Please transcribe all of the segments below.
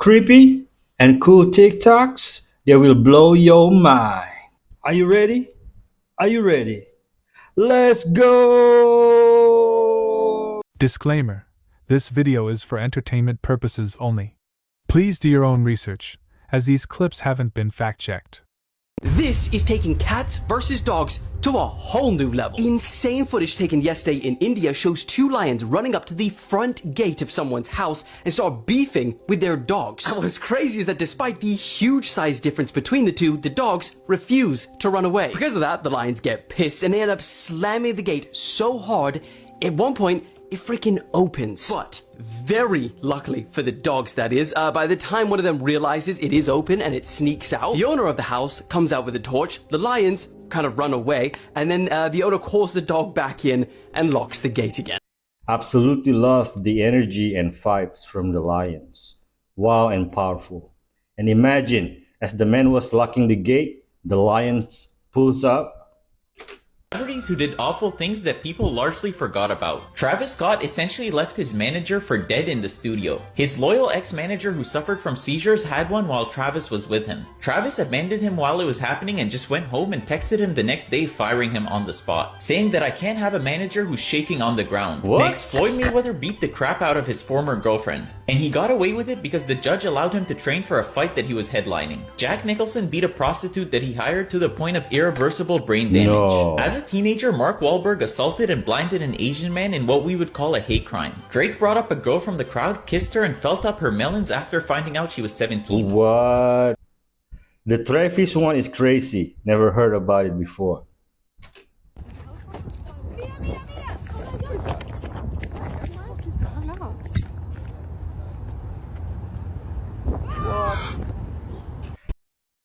creepy, and cool TikToks that will blow your mind. Are you ready? Are you ready? Let's go! Disclaimer: this video is for entertainment purposes only. Please do your own research, as these clips haven't been fact-checked. This is taking cats versus dogs to a whole new level. Insane footage taken yesterday in India shows two lions running up to the front gate of someone's house and start beefing with their dogs. And what's crazy is that despite the huge size difference between the two, the dogs refuse to run away. Because of that, the lions get pissed and they end up slamming the gate so hard, at one point, it freaking opens. But very luckily for the dogs, that is, by the time one of them realizes it is open and it sneaks out, the owner of the house comes out with a torch, the lions kind of run away, and then the owner calls the dog back in and locks the gate again. Absolutely love the energy and vibes from the lions. Wow and powerful. And imagine, as the man was locking the gate, the lions pulls up. Celebrities who did awful things that people largely forgot about. Travis Scott essentially left his manager for dead in the studio. His loyal ex-manager who suffered from seizures had one while Travis was with him. Travis abandoned him while it was happening and just went home and texted him the next day, firing him on the spot, saying that I can't have a manager who's shaking on the ground. What? Next, Floyd Mayweather beat the crap out of his former girlfriend, and he got away with it because the judge allowed him to train for a fight that he was headlining. Jack Nicholson beat a prostitute that he hired to the point of irreversible brain damage. No. As a teenager, Mark Wahlberg assaulted and blinded an Asian man in what we would call a hate crime. Drake brought up a girl from the crowd, kissed her, and felt up her melons after finding out she was 17. What? The Travis one is crazy. Never heard about it before.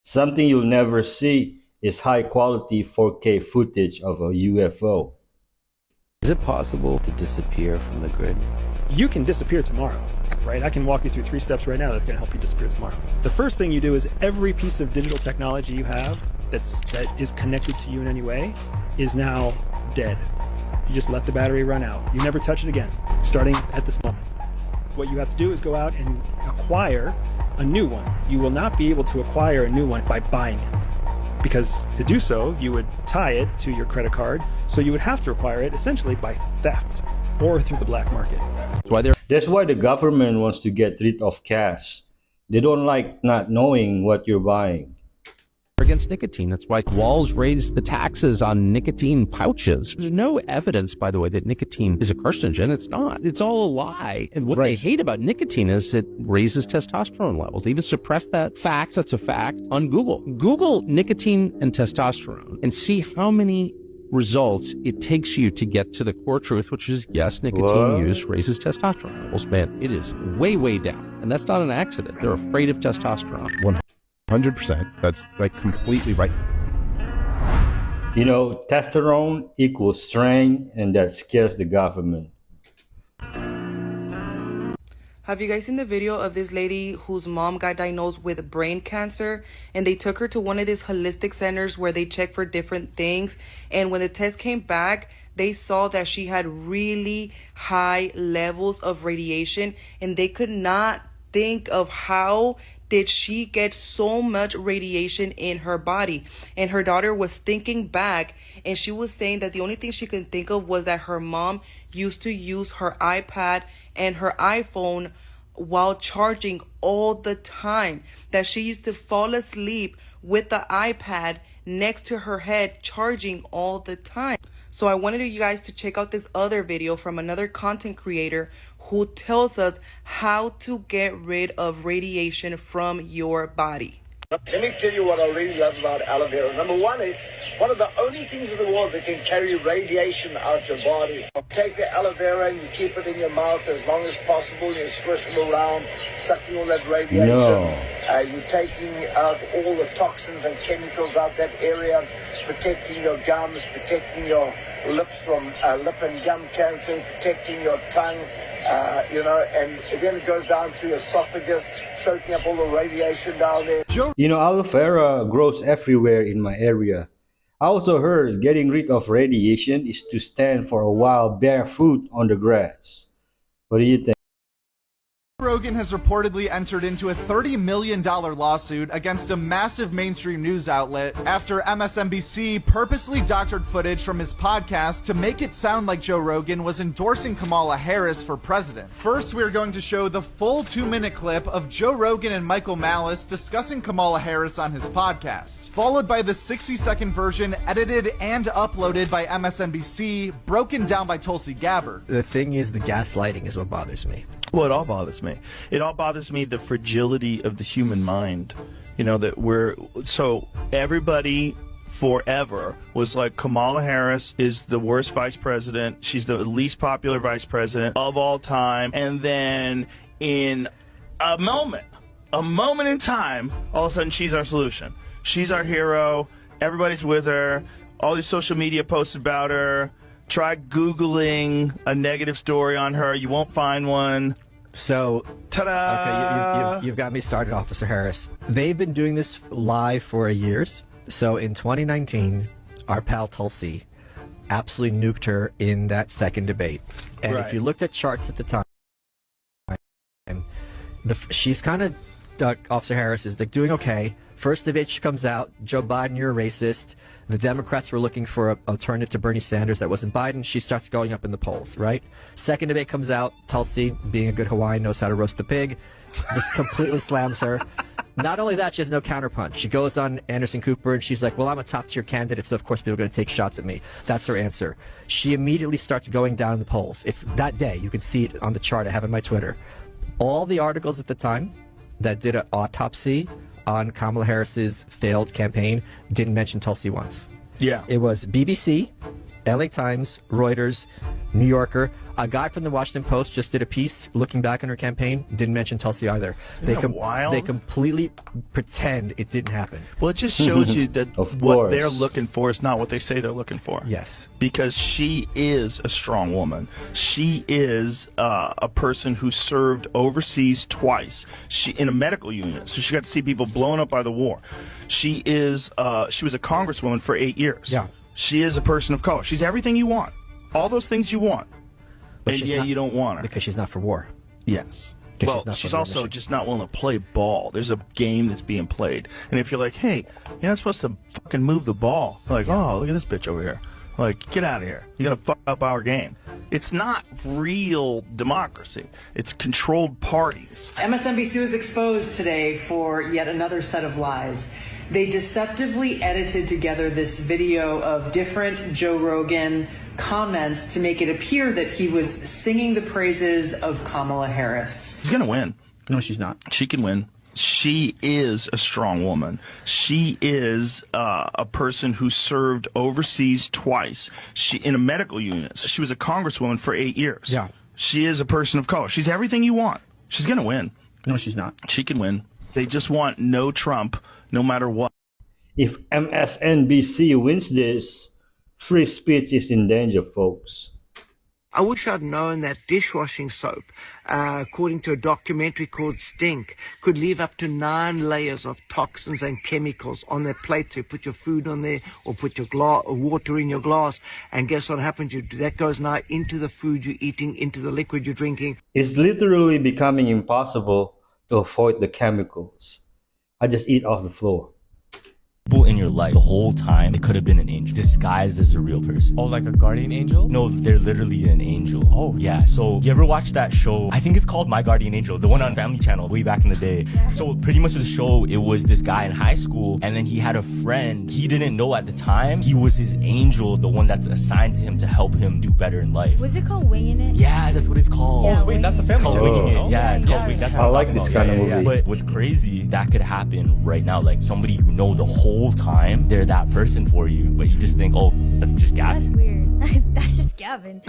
Something you'll never see is high quality 4K footage of a UFO. Is it possible to disappear from the grid? You can disappear tomorrow, right? I can walk you through 3 steps right now that's going to help you disappear tomorrow. The first thing you do is every piece of digital technology you have that is connected to you in any way is now dead. You just let the battery run out. You never touch it again, starting at this moment. What you have to do is go out and acquire a new one. You will not be able to acquire a new one by buying it, because to do so, you would tie it to your credit card, so you would have to acquire it essentially by theft or through the black market. That's why the government wants to get rid of cash. They don't like not knowing what you're buying. Against nicotine. That's why Walls raised the taxes on nicotine pouches. There's no evidence, by the way, that nicotine is a carcinogen. It's not. It's all a lie. And what they hate about nicotine is it raises testosterone levels. They even suppress that fact, that's a fact, on Google. Google nicotine and testosterone and see how many results it takes you to get to the core truth, which is, yes, nicotine use raises testosterone levels. Man, it is way, way down. And that's not an accident. They're afraid of testosterone. 100%. That's like completely right. You know, testosterone equals strength, and that scares the government. Have you guys seen the video of this lady whose mom got diagnosed with brain cancer, and they took her to one of these holistic centers where they check for different things, and when the test came back, they saw that she had really high levels of radiation, and they could not think of how did she get so much radiation in her body. And her daughter was thinking back, and she was saying that the only thing she could think of was that her mom used to use her iPad and her iPhone while charging all the time, that she used to fall asleep with the iPad next to her head charging all the time. So I wanted you guys to check out this other video from another content creator who tells us how to get rid of radiation from your body. Let me tell you what I really love about aloe vera. Number one, it's one of the only things in the world that can carry radiation out your body. Take the aloe vera and you keep it in your mouth as long as possible. You swish it around, sucking all that radiation. You're taking out all the toxins and chemicals out that area, protecting your gums, protecting your lips from lip and gum cancer, protecting your tongue, and then it goes down through your esophagus, soaking up all the radiation down there. You know, aloe vera grows everywhere in my area. I also heard getting rid of radiation is to stand for a while barefoot on the grass. What do you think? Rogan has reportedly entered into a $30 million lawsuit against a massive mainstream news outlet after MSNBC purposely doctored footage from his podcast to make it sound like Joe Rogan was endorsing Kamala Harris for president. First, we're going to show the full 2-minute clip of Joe Rogan and Michael Malice discussing Kamala Harris on his podcast, followed by the 60-second version edited and uploaded by MSNBC, broken down by Tulsi Gabbard. The thing is, the gaslighting is what bothers me. Well, it all bothers me. It all bothers me, the fragility of the human mind. You know, that so everybody forever was like, Kamala Harris is the worst vice president. She's the least popular vice president of all time. And then in a moment in time, all of a sudden she's our solution. She's our hero. Everybody's with her. All these social media posts about her. Try Googling a negative story on her. You won't find one. So, ta-da! Okay, you've got me started, Officer Harris. They've been doing this live for years. So in 2019, our pal Tulsi absolutely nuked her in that second debate. And if you looked at charts at the time, she's kind of, Officer Harris is like doing okay. First debate, she comes out, Joe Biden, you're a racist. The Democrats were looking for an alternative to Bernie Sanders that wasn't Biden. She starts going up in the polls, right? Second debate comes out. Tulsi, being a good Hawaiian, knows how to roast the pig. Just completely slams her. Not only that, she has no counterpunch. She goes on Anderson Cooper and she's like, well, I'm a top-tier candidate, so of course people are going to take shots at me. That's her answer. She immediately starts going down in the polls. It's that day. You can see it on the chart I have on my Twitter. All the articles at the time that did an autopsy on Kamala Harris's failed campaign didn't mention Tulsi once. Yeah. It was BBC, LA Times, Reuters, New Yorker. A guy from the Washington Post just did a piece looking back on her campaign, didn't mention Tulsi either. They completely pretend it didn't happen. Well, it just shows you that what they're looking for is not what they say they're looking for. Yes. Because she is a strong woman. She is a person who served overseas twice. She in a medical unit, so she got to see people blown up by the war. She was a congresswoman for 8 years. Yeah. She is a person of color. She's everything you want. All those things you want. But and yet you don't want her. Because she's not for war. Yes. Well, she's also just not willing to play ball. There's a game that's being played. And if you're like, hey, you're not supposed to fucking move the ball. Like, oh, look at this bitch over here. Like, get out of here. You're going to fuck up our game. It's not real democracy. It's controlled parties. MSNBC was exposed today for yet another set of lies. They deceptively edited together this video of different Joe Rogan comments to make it appear that he was singing the praises of Kamala Harris. She's going to win. No, she's not. She can win. She is a strong woman. She is a person who served overseas twice. She in a medical unit. So she was a congresswoman for 8 years. Yeah. She is a person of color. She's everything you want. She's going to win. No, she's not. She can win. They just want no Trump, no matter what. If MSNBC wins this, free speech is in danger, folks. I wish I'd known that dishwashing soap, according to a documentary called Stink, could leave up to 9 layers of toxins and chemicals on their plate. So you put your food on there or put your water in your glass, and guess what happens? That goes now into the food you're eating, into the liquid you're drinking. It's literally becoming impossible to avoid the chemicals. I just eat off the floor. People in your life the whole time, it could have been an angel disguised as a real person. Oh, like a guardian angel? No, they're literally an angel. Oh, yeah. So you ever watch that show? I think it's called My Guardian Angel, the one on Family Channel way back in the day. So pretty much the show, it was this guy in high school, and then he had a friend. He didn't know at the time he was his angel, the one that's assigned to him to help him do better in life. Was it called Winging It? Yeah, that's what it's called. Yeah, wait, that's a Family Channel. Winging It. Yeah, it's called Winging It. That's what I I'm like talking this about. kind of movie. But what's crazy, that could happen right now. Like somebody you know the whole time, they're that person for you, but you just think, oh, that's just Gavin. That's weird. That's just Gavin.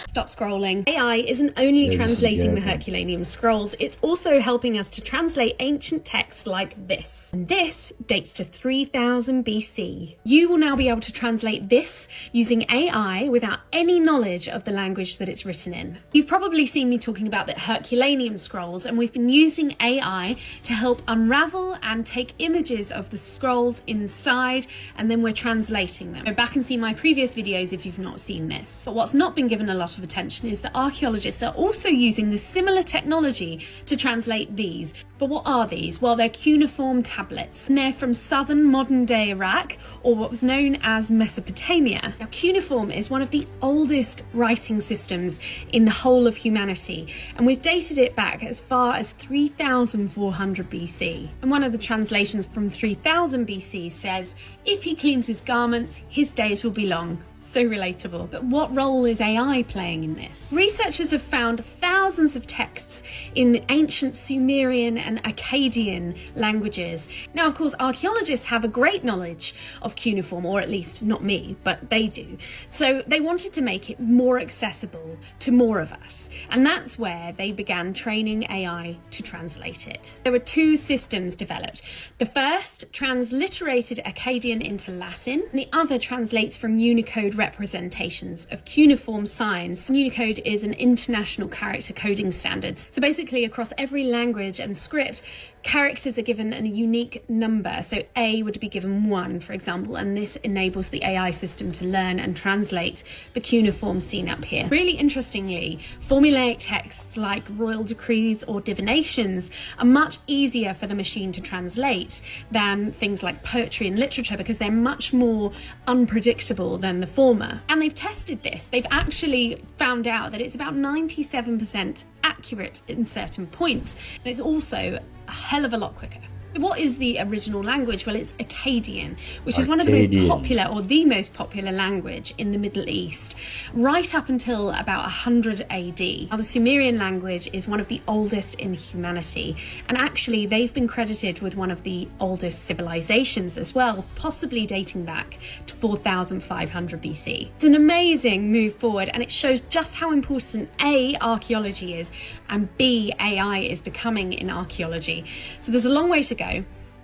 Stop scrolling. AI isn't only translating the Herculaneum scrolls, it's also helping us to translate ancient texts like this. And this dates to 3000 BC. You will now be able to translate this using AI without any knowledge of the language that it's written in. You've probably seen me talking about the Herculaneum scrolls, and we've been using AI to help unravel and take images of the scrolls inside, and then we're translating them. Go back and see my previous videos if you've not seen this. But what's not been given a lot of attention is that archaeologists are also using the similar technology to translate these. But what are these? Well, they're cuneiform tablets, and they're from southern modern-day Iraq, or what was known as Mesopotamia. Now, cuneiform is one of the oldest writing systems in the whole of humanity, and we've dated it back as far as 3400 BC. And one of the translations from 3000 BC says, "If he cleans his garments, his days will be long." So relatable. But what role is AI playing in this? Researchers have found thousands of texts in ancient Sumerian and Akkadian languages. Now, of course, archaeologists have a great knowledge of cuneiform, or at least not me, but they do. So they wanted to make it more accessible to more of us. And that's where they began training AI to translate it. There were two systems developed. The first transliterated Akkadian into Latin, and the other translates from Unicode representations of cuneiform signs. Unicode is an international character coding standard. So basically across every language and script, characters are given a unique number. So A would be given 1, for example, and this enables the AI system to learn and translate the cuneiform seen up here. Really interestingly, formulaic texts like royal decrees or divinations are much easier for the machine to translate than things like poetry and literature, because they're much more unpredictable than the former. And they've tested this. They've actually found out that it's about 97% accurate in certain points, and it's also a hell of a lot quicker. What is the original language? Well, it's Akkadian, which is one of the most popular, or the most popular language in the Middle East, right up until about 100 AD. Now, the Sumerian language is one of the oldest in humanity, and actually they've been credited with one of the oldest civilizations as well, possibly dating back to 4500 BC. It's an amazing move forward, and it shows just how important A, archaeology is, and B, AI is becoming in archaeology. So there's a long way to go,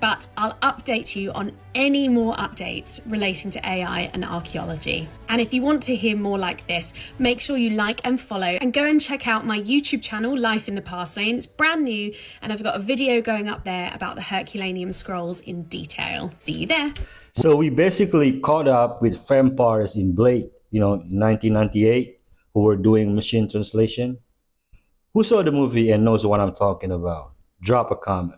but I'll update you on any more updates relating to AI and archaeology. And if you want to hear more like this, make sure you like and follow, and go and check out my YouTube channel, Life in the Past Lane. It's brand new, and I've got a video going up there about the Herculaneum Scrolls in detail. See you there. So we basically caught up with vampires in Blade, in 1998, who were doing machine translation. Who saw the movie and knows what I'm talking about? Drop a comment.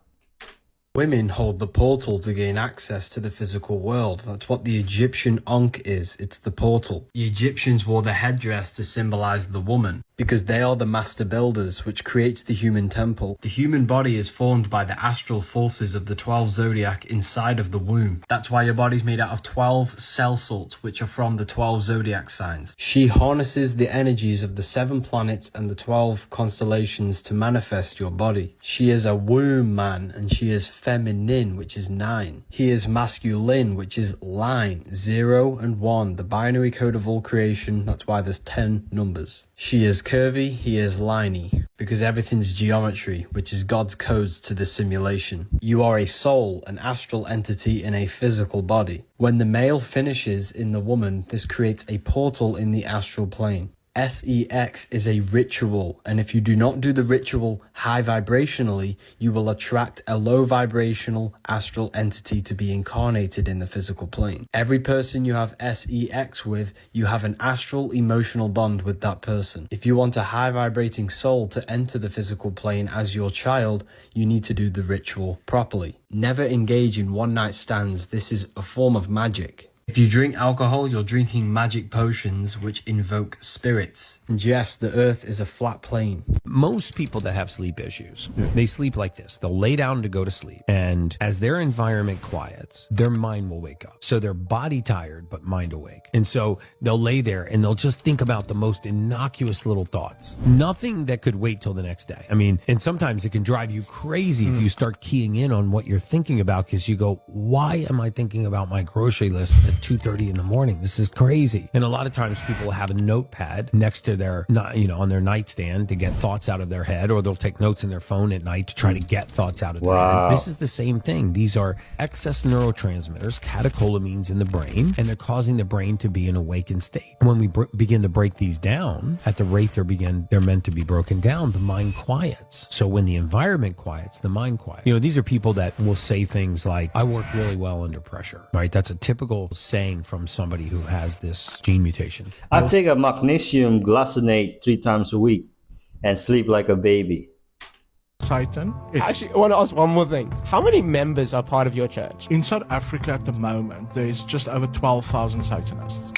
Women hold the portal to gain access to the physical world. That's what the Egyptian Ankh is. It's the portal. The Egyptians wore the headdress to symbolize the woman, because they are the master builders, which creates the human temple. The human body is formed by the astral forces of the 12 zodiac inside of the womb. That's why your body's made out of 12 cell salts, which are from the 12 zodiac signs. She harnesses the energies of the 7 planets and the 12 constellations to manifest your body. She is a womb man, and she is feminine, which is 9. He is masculine, which is line, 0 and 1, the binary code of all creation. That's why there's 10 numbers. She is curvy, he is liney, because everything's geometry, which is God's codes to the simulation. You are a soul, an astral entity in a physical body. When the male finishes in the woman, this creates a portal in the astral plane. SEX is a ritual, and if you do not do the ritual high vibrationally, you will attract a low vibrational astral entity to be incarnated in the physical plane. Every person you have SEX with, you have an astral emotional bond with that person. If you want a high vibrating soul to enter the physical plane as your child, you need to do the ritual properly. Never engage in one night stands. This is a form of magic. If you drink alcohol, you're drinking magic potions which invoke spirits. And yes, the earth is a flat plane. Most people that have sleep issues, they sleep like this. They'll lay down to go to sleep, and as their environment quiets, their mind will wake up. So their body tired, but mind awake. And so they'll lay there and they'll just think about the most innocuous little thoughts. Nothing that could wait till the next day. I mean, and sometimes it can drive you crazy if you start keying in on what you're thinking about, because you go, why am I thinking about my grocery list at 2:30 in the morning? This is crazy. And a lot of times people have a notepad next to their, on their nightstand to get thoughts out of their head, or they'll take notes in their phone at night to try to get thoughts out of their head. This is the same thing. These are excess neurotransmitters, catecholamines in the brain, and they're causing the brain to be in a awakened state. When we begin to break these down at the rate they're meant to be broken down, the mind quiets. So when the environment quiets, the mind quiets. These are people that will say things like, I work really well under pressure, right? That's a typical saying from somebody who has this gene mutation? I take a magnesium glycinate 3 times a week and sleep like a baby. Satan. Actually, I want to ask one more thing. How many members are part of your church? In South Africa at the moment, there's just over 12,000 Satanists.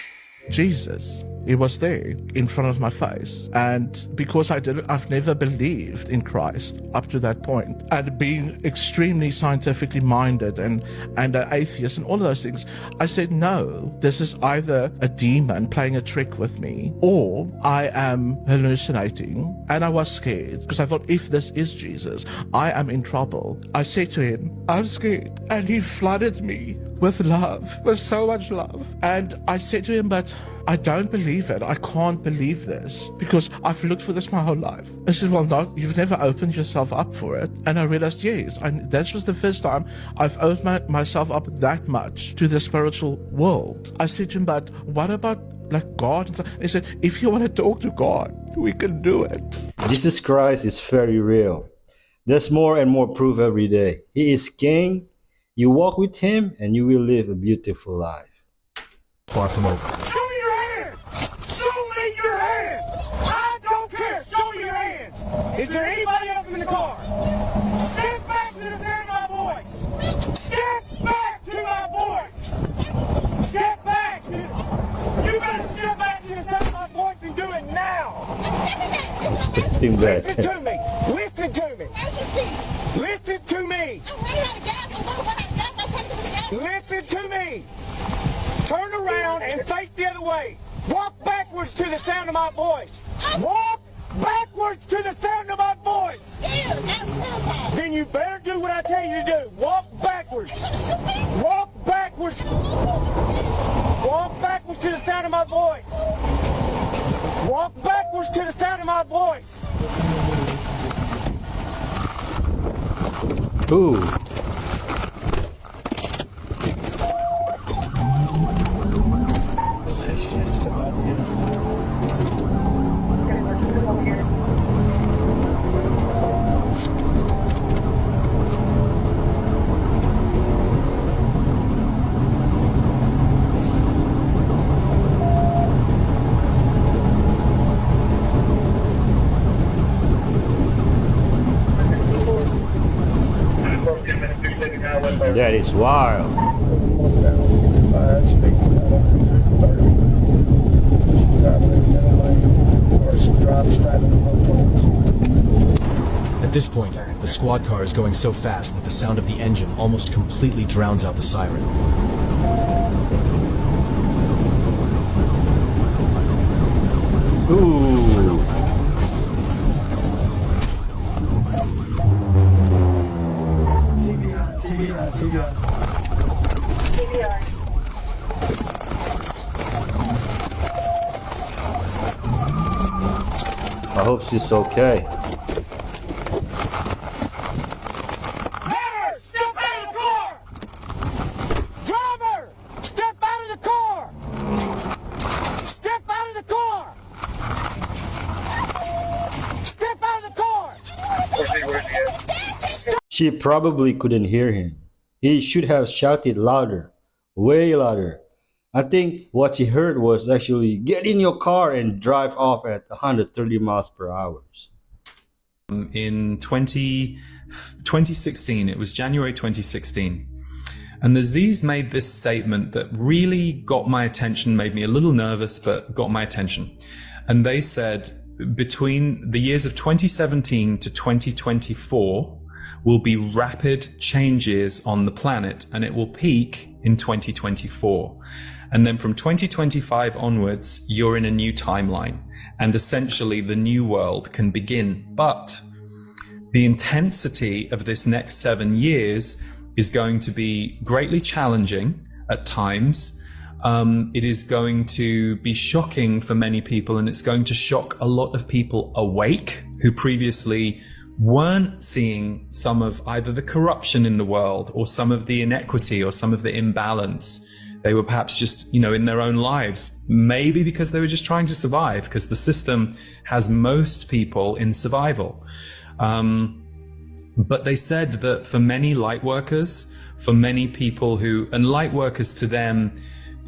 Jesus, he was there in front of my face, and because I've never believed in Christ up to that point, and being extremely scientifically minded and an atheist and all of those things, I said, no, this is either a demon playing a trick with me, or I am hallucinating. And I was scared because I thought, if this is Jesus, I am in trouble. I said to him, I'm scared, and he flooded me with love, with so much love. And I said to him, but I don't believe it. I can't believe this because I've looked for this my whole life. I said, well, no, you've never opened yourself up for it. And I realized, yes, that was the first time I've opened myself up that much to the spiritual world. I said to him, but what about like God? And he said, if you want to talk to God, we can do it. Jesus Christ is very real. There's more and more proof every day. He is King. You walk with him and you will live a beautiful life. Far from over. Show me your hands! Show me your hands! I don't care! Show me your hands! Is there anybody else in the car? Step back to the sound of my voice! Step back to my voice! Step back! You better step back to the sound of my voice and do it now! I'm stepping back. Listen to me! Listen to me! Listen to me! Listen to me! Turn around and face the other way. Walk backwards to the sound of my voice. Walk backwards to the sound of my voice. Then you better do what I tell you to do. Walk backwards. Walk backwards. Walk backwards to the sound of my voice. Walk backwards to the sound of my voice. Ooh. That is wild. At this point, the squad car is going so fast that the sound of the engine almost completely drowns out the siren. Ooh. I hope she's okay. Driver, step out of the car! Driver, step out of the car! Step out of the car! Step out of the car! She probably couldn't hear him. He should have shouted louder, way louder. I think what she heard was actually, get in your car and drive off at 130 miles per hour. In 2016, it was January 2016, and the Z's made this statement that really got my attention, made me a little nervous, but got my attention. And they said, between the years of 2017 to 2024 will be rapid changes on the planet, and it will peak in 2024. And then from 2025 onwards, you're in a new timeline, and essentially the new world can begin. But the intensity of this next 7 years is going to be greatly challenging at times. It is going to be shocking for many people, and it's going to shock a lot of people awake who previously weren't seeing some of either the corruption in the world or some of the inequity or some of the imbalance. They were perhaps just, in their own lives, maybe because they were just trying to survive, because the system has most people in survival. But they said that for many light workers, for many people and light workers to them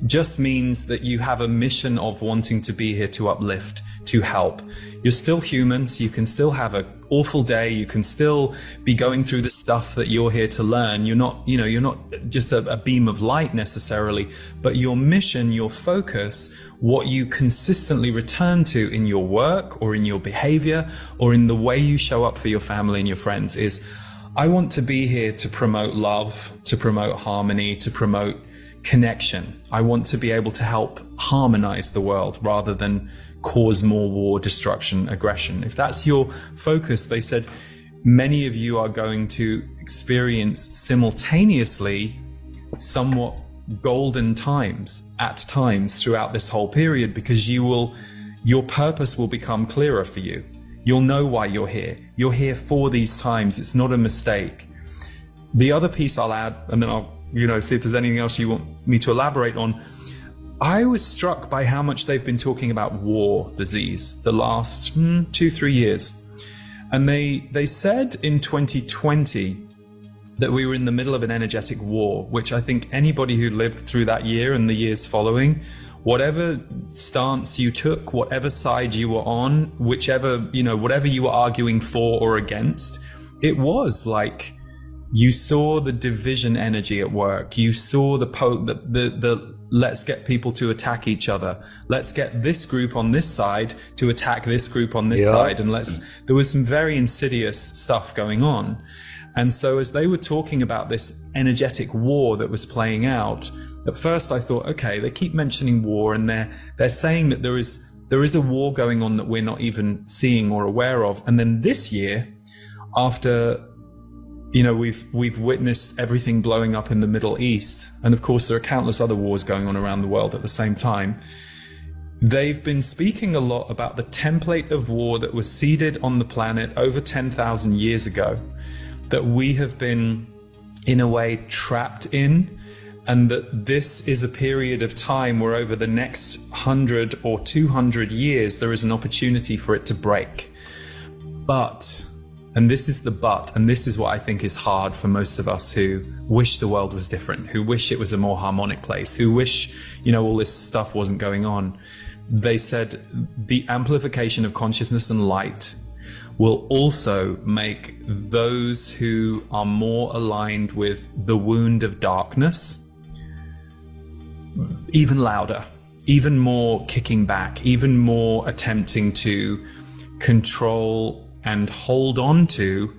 just means that you have a mission of wanting to be here to uplift, to help. You're still human, so you can still have an awful day. You can still be going through the stuff that you're here to learn. You're not, you're not just a beam of light necessarily, but your mission, your focus, what you consistently return to in your work or in your behavior or in the way you show up for your family and your friends is, I want to be here to promote love, to promote harmony, to promote connection. I want to be able to help harmonize the world rather than cause more war, destruction, aggression. If that's your focus, they said, many of you are going to experience simultaneously somewhat golden times at times throughout this whole period, because your purpose will become clearer for you. You'll know why you're here. You're here for these times. It's not a mistake. The other piece I'll add, and then I'll see if there's anything else you want me to elaborate on. I was struck by how much they've been talking about war disease the last 2-3 years. And they said in 2020 that we were in the middle of an energetic war, which I think anybody who lived through that year and the years following, whatever stance you took, whatever side you were on, whatever you were arguing for or against, it was like you saw the division energy at work. You saw the let's get people to attack each other. Let's get this group on this side to attack this group on this side. And there was some very insidious stuff going on. And so as they were talking about this energetic war that was playing out, at first I thought, okay, they keep mentioning war and they're saying that there is a war going on that we're not even seeing or aware of. And then this year, after we've witnessed everything blowing up in the Middle East, and of course there are countless other wars going on around the world at the same time. They've been speaking a lot about the template of war that was seeded on the planet over 10,000 years ago, that we have been, in a way, trapped in, and that this is a period of time where over the next 100 or 200 years, there is an opportunity for it to break. But, and this is the but, and this is what I think is hard for most of us who wish the world was different, who wish it was a more harmonic place, who wish, all this stuff wasn't going on. They said the amplification of consciousness and light will also make those who are more aligned with the wound of darkness even louder, even more kicking back, even more attempting to control and hold on to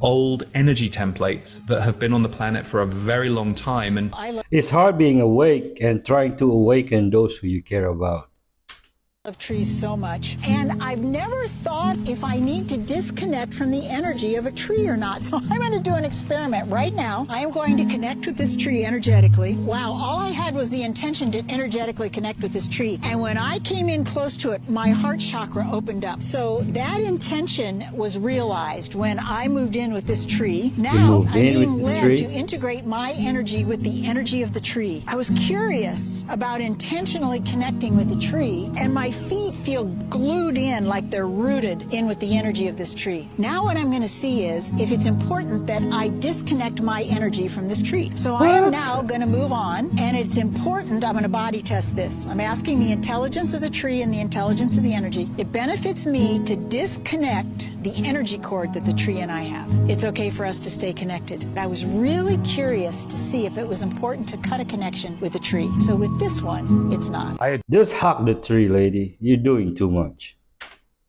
old energy templates that have been on the planet for a very long time. And it's hard being awake and trying to awaken those who you care about. Of trees so much, and I've never thought if I need to disconnect from the energy of a tree or not. So I'm going to do an experiment right now. I am going to connect with this tree energetically. Wow, all I had was the intention to energetically connect with this tree, and when I came in close to it, my heart chakra opened up. So that intention was realized when I moved in with this tree. Now I'm being led to integrate my energy with the energy of the tree. I was curious about intentionally connecting with the tree, and my feet feel glued in, like they're rooted in with the energy of this tree. Now what I'm going to see is if it's important that I disconnect my energy from this tree. So I am now going to move on, and it's important. I'm going to body test this. I'm asking the intelligence of the tree and the intelligence of the energy. It benefits me to disconnect the energy cord that the tree and I have. It's okay for us to stay connected. I was really curious to see if it was important to cut a connection with the tree. So with this one, it's not. Just hug the tree, lady. You're doing too much.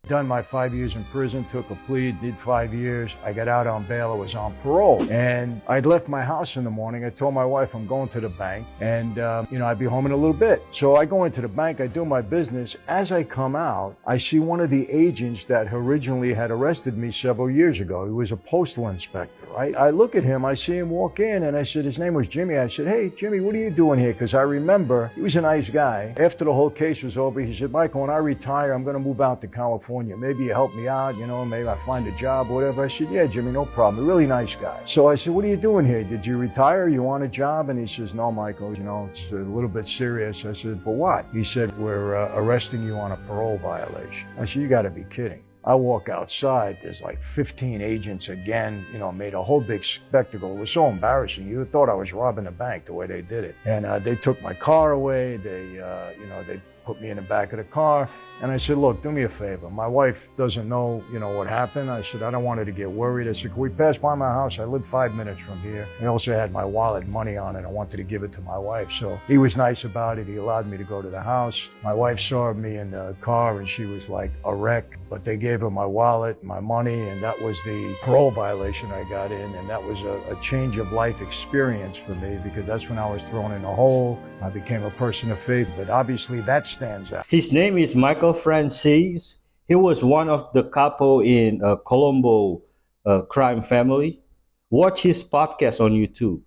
Done my 5 years in prison, took a plea, did 5 years. I got out on bail, I was on parole. And I'd left my house in the morning. I told my wife I'm going to the bank and, I'd be home in a little bit. So I go into the bank, I do my business. As I come out, I see one of the agents that originally had arrested me several years ago. He was a postal inspector. I look at him, I see him walk in, and I said, his name was Jimmy. I said, hey, Jimmy, what are you doing here? Because I remember he was a nice guy. After the whole case was over, he said, Michael, when I retire, I'm going to move out to California. Maybe you help me out, maybe I find a job or whatever. I said, yeah, Jimmy, no problem. A really nice guy. So I said, what are you doing here? Did you retire? You want a job? And he says, no, Michael, it's a little bit serious. I said, for what? He said, we're arresting you on a parole violation. I said, you got to be kidding. I walk outside, there's like 15 agents again, made a whole big spectacle. It was so embarrassing. You thought I was robbing a bank the way they did it. And they took my car away. They put me in the back of the car. And I said, look, do me a favor. My wife doesn't know, what happened. I said, I don't want her to get worried. I said, can we pass by my house? I live 5 minutes from here. I also had my wallet, money on it. I wanted to give it to my wife. So he was nice about it. He allowed me to go to the house. My wife saw me in the car and she was like a wreck, but they gave her my wallet, my money, and that was the parole violation I got in. And that was a change of life experience for me, because that's when I was thrown in a hole. I became a person of faith, but obviously that stands out. His name is Michael Francis. He was one of the couple in Colombo crime family. Watch his podcast on YouTube.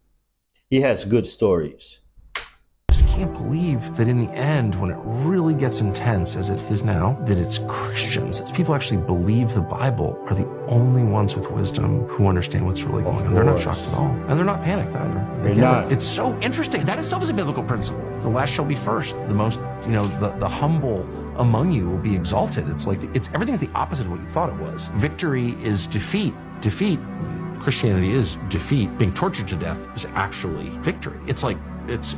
He has good stories. I just can't believe that in the end, when it really gets intense, as it is now, that it's Christians, it's people who actually believe the Bible, are the only ones with wisdom who understand what's really going on. They're not shocked at all. And they're not panicked either. They're not. It's so interesting. That itself is a biblical principle. The last shall be first. The most, the humble among you will be exalted. It's like, everything's the opposite of what you thought it was. Victory is defeat. Christianity is defeat. Being tortured to death is actually victory. It's like, it's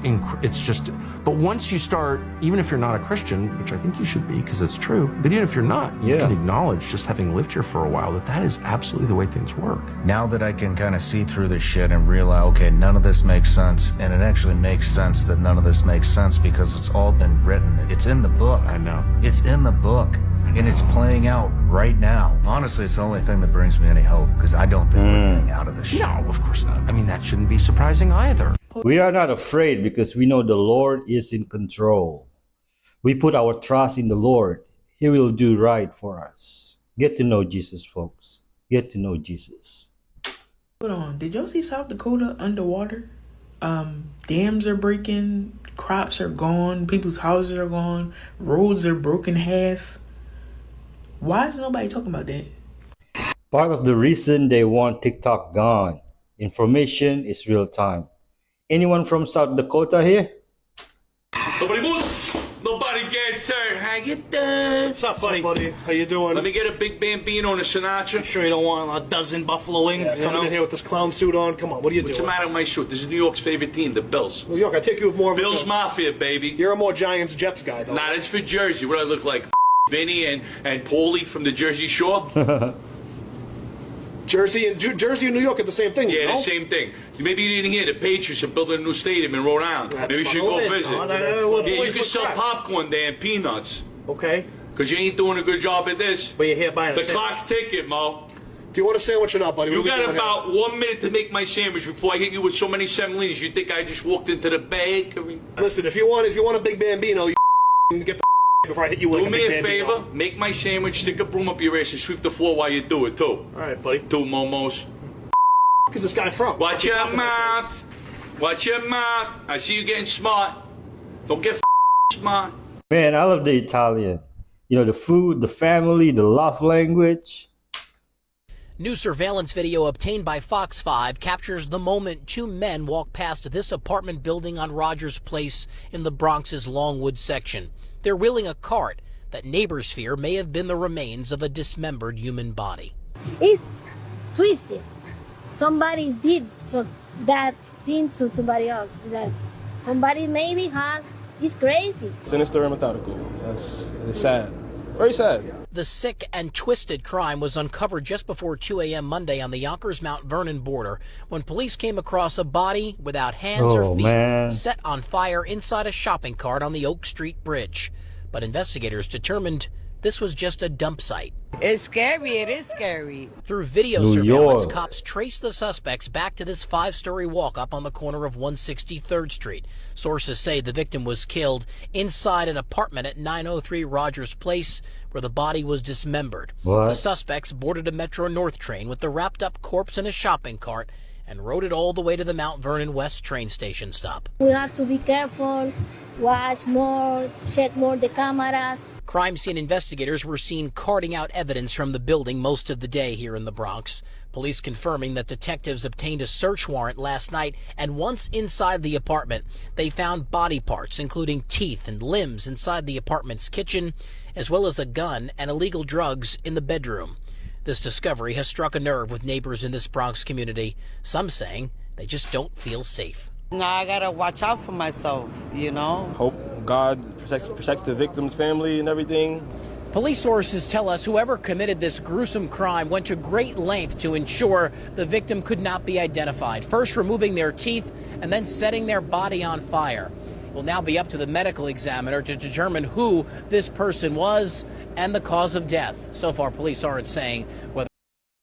just, but once you start, even if you're not a Christian, which I think you should be, because it's true, but even if you're not, you can acknowledge, just having lived here for a while, that is absolutely the way things work. Now that I can kind of see through this shit and realize, okay, none of this makes sense, and it actually makes sense that none of this makes sense because it's all been written. It's in the book. I know. It's in the book. And it's playing out right now. Honestly, it's the only thing that brings me any hope, because I don't think we're getting out of this shit. No, of course not. I mean, that shouldn't be surprising either. We are not afraid because we know the Lord is in control. We put our trust in the Lord. He will do right for us. Get to know Jesus, folks. Get to know Jesus. Hold on. Did y'all see South Dakota underwater? Dams are breaking. Crops are gone. People's houses are gone. Roads are broken half. Why is nobody talking about that? Part of the reason they want TikTok gone. Information is real time. Anyone from South Dakota here? Nobody move. Nobody gets hurt. How you doing? What's up, buddy? How you doing? Let me get a big Bambino and a Sinatra. You sure you don't want a dozen buffalo wings? Coming in here with this clown suit on. Come on, what are you doing? What's the matter with my suit? This is New York's favorite team, the Bills. New York, I take you with more of Bills Mafia, baby. You're a more Giants-Jets guy, though. Nah, that's for Jersey. What do I look like? Vinny and Paulie from the Jersey Shore? Jersey and New York are the same thing. Yeah, the same thing. Maybe you didn't hear the Patriots are building a new stadium in Rhode Island. Maybe you should go visit. Yeah, you can sell popcorn there and peanuts. Okay. Because you ain't doing a good job at this. But you're here buying the clock's ticking, Mo. Do you want a sandwich or not, buddy? You got about 1 minute to make my sandwich before I hit you with so many semolines. You think I just walked into the bakery? Listen, if you want a big Bambino, you can get the before I hit you with do me a favor, make my sandwich, stick a broom up your ass and sweep the floor while you do it too. Alright, buddy. 2 momos. Where's this guy from? Watch your mouth. Watch your mouth. I see you getting smart. Don't get smart. Man, I love the Italian. The food, the family, the love language. New surveillance video obtained by Fox 5 captures the moment 2 men walk past this apartment building on Rogers Place in the Bronx's Longwood section. They're wheeling a cart that neighbors fear may have been the remains of a dismembered human body. It's twisted. Somebody did that thing to somebody else. That somebody maybe he's crazy. Sinister and methodical. It's sad. Very sad. The sick and twisted crime was uncovered just before 2 a.m. Monday on the Yonkers-Mount Vernon border when police came across a body without hands or feet set on fire inside a shopping cart on the Oak Street Bridge. But investigators determined this was just a dump site. It's scary. It is scary. Through video surveillance, cops traced the suspects back to this 5-story walk-up on the corner of 163rd Street. Sources say the victim was killed inside an apartment at 903 Rogers Place, where the body was dismembered. The suspects boarded a Metro North train with the wrapped-up corpse in a shopping cart and rode it all the way to the Mount Vernon West train station stop. We have to be careful. watch more, check more the cameras. Crime scene investigators were seen carting out evidence from the building most of the day here in the Bronx. Police confirming that detectives obtained a search warrant last night, and once inside the apartment, they found body parts, including teeth and limbs inside the apartment's kitchen, as well as a gun and illegal drugs in the bedroom. This discovery has struck a nerve with neighbors in this Bronx community, some saying they just don't feel safe. Now I gotta watch out for myself, you know? Hope God protects the victim's family and everything. Police sources tell us whoever committed this gruesome crime went to great lengths to ensure the victim could not be identified, first removing their teeth and then setting their body on fire. It will now be up to the medical examiner to determine who this person was and the cause of death. So far, police aren't saying whether.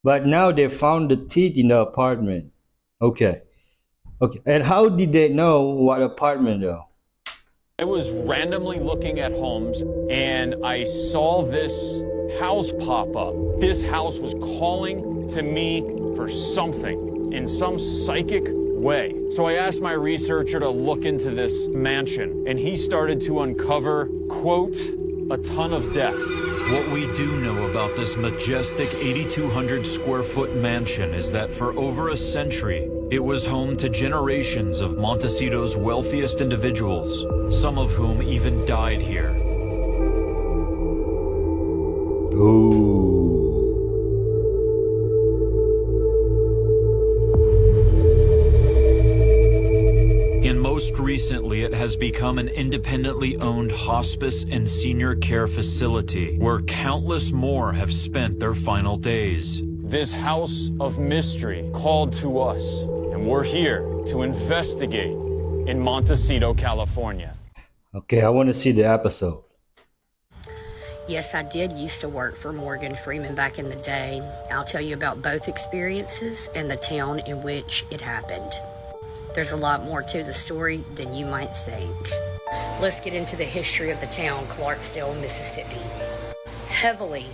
But now they found the teeth in the apartment. Okay. Okay. And how did they know what apartment though? I was randomly looking at homes and I saw this house pop up. This house was calling to me for something in some psychic way. So I asked my researcher to look into this mansion and he started to uncover, quote, a ton of death. What we do know about this majestic 8,200 square foot mansion is that for over a century, it was home to generations of Montecito's wealthiest individuals, some of whom even died here. Ooh. And most recently, it has become an independently owned hospice and senior care facility where countless more have spent their final days. This house of mystery called to us, and we're here to investigate in Montecito, California. Okay, I want to see the episode. Yes, I did used to work for Morgan Freeman back in the day. I'll tell you about both experiences and the town in which it happened. There's a lot more to the story than you might think. Let's get into the history of the town, Clarksdale, Mississippi. Heavily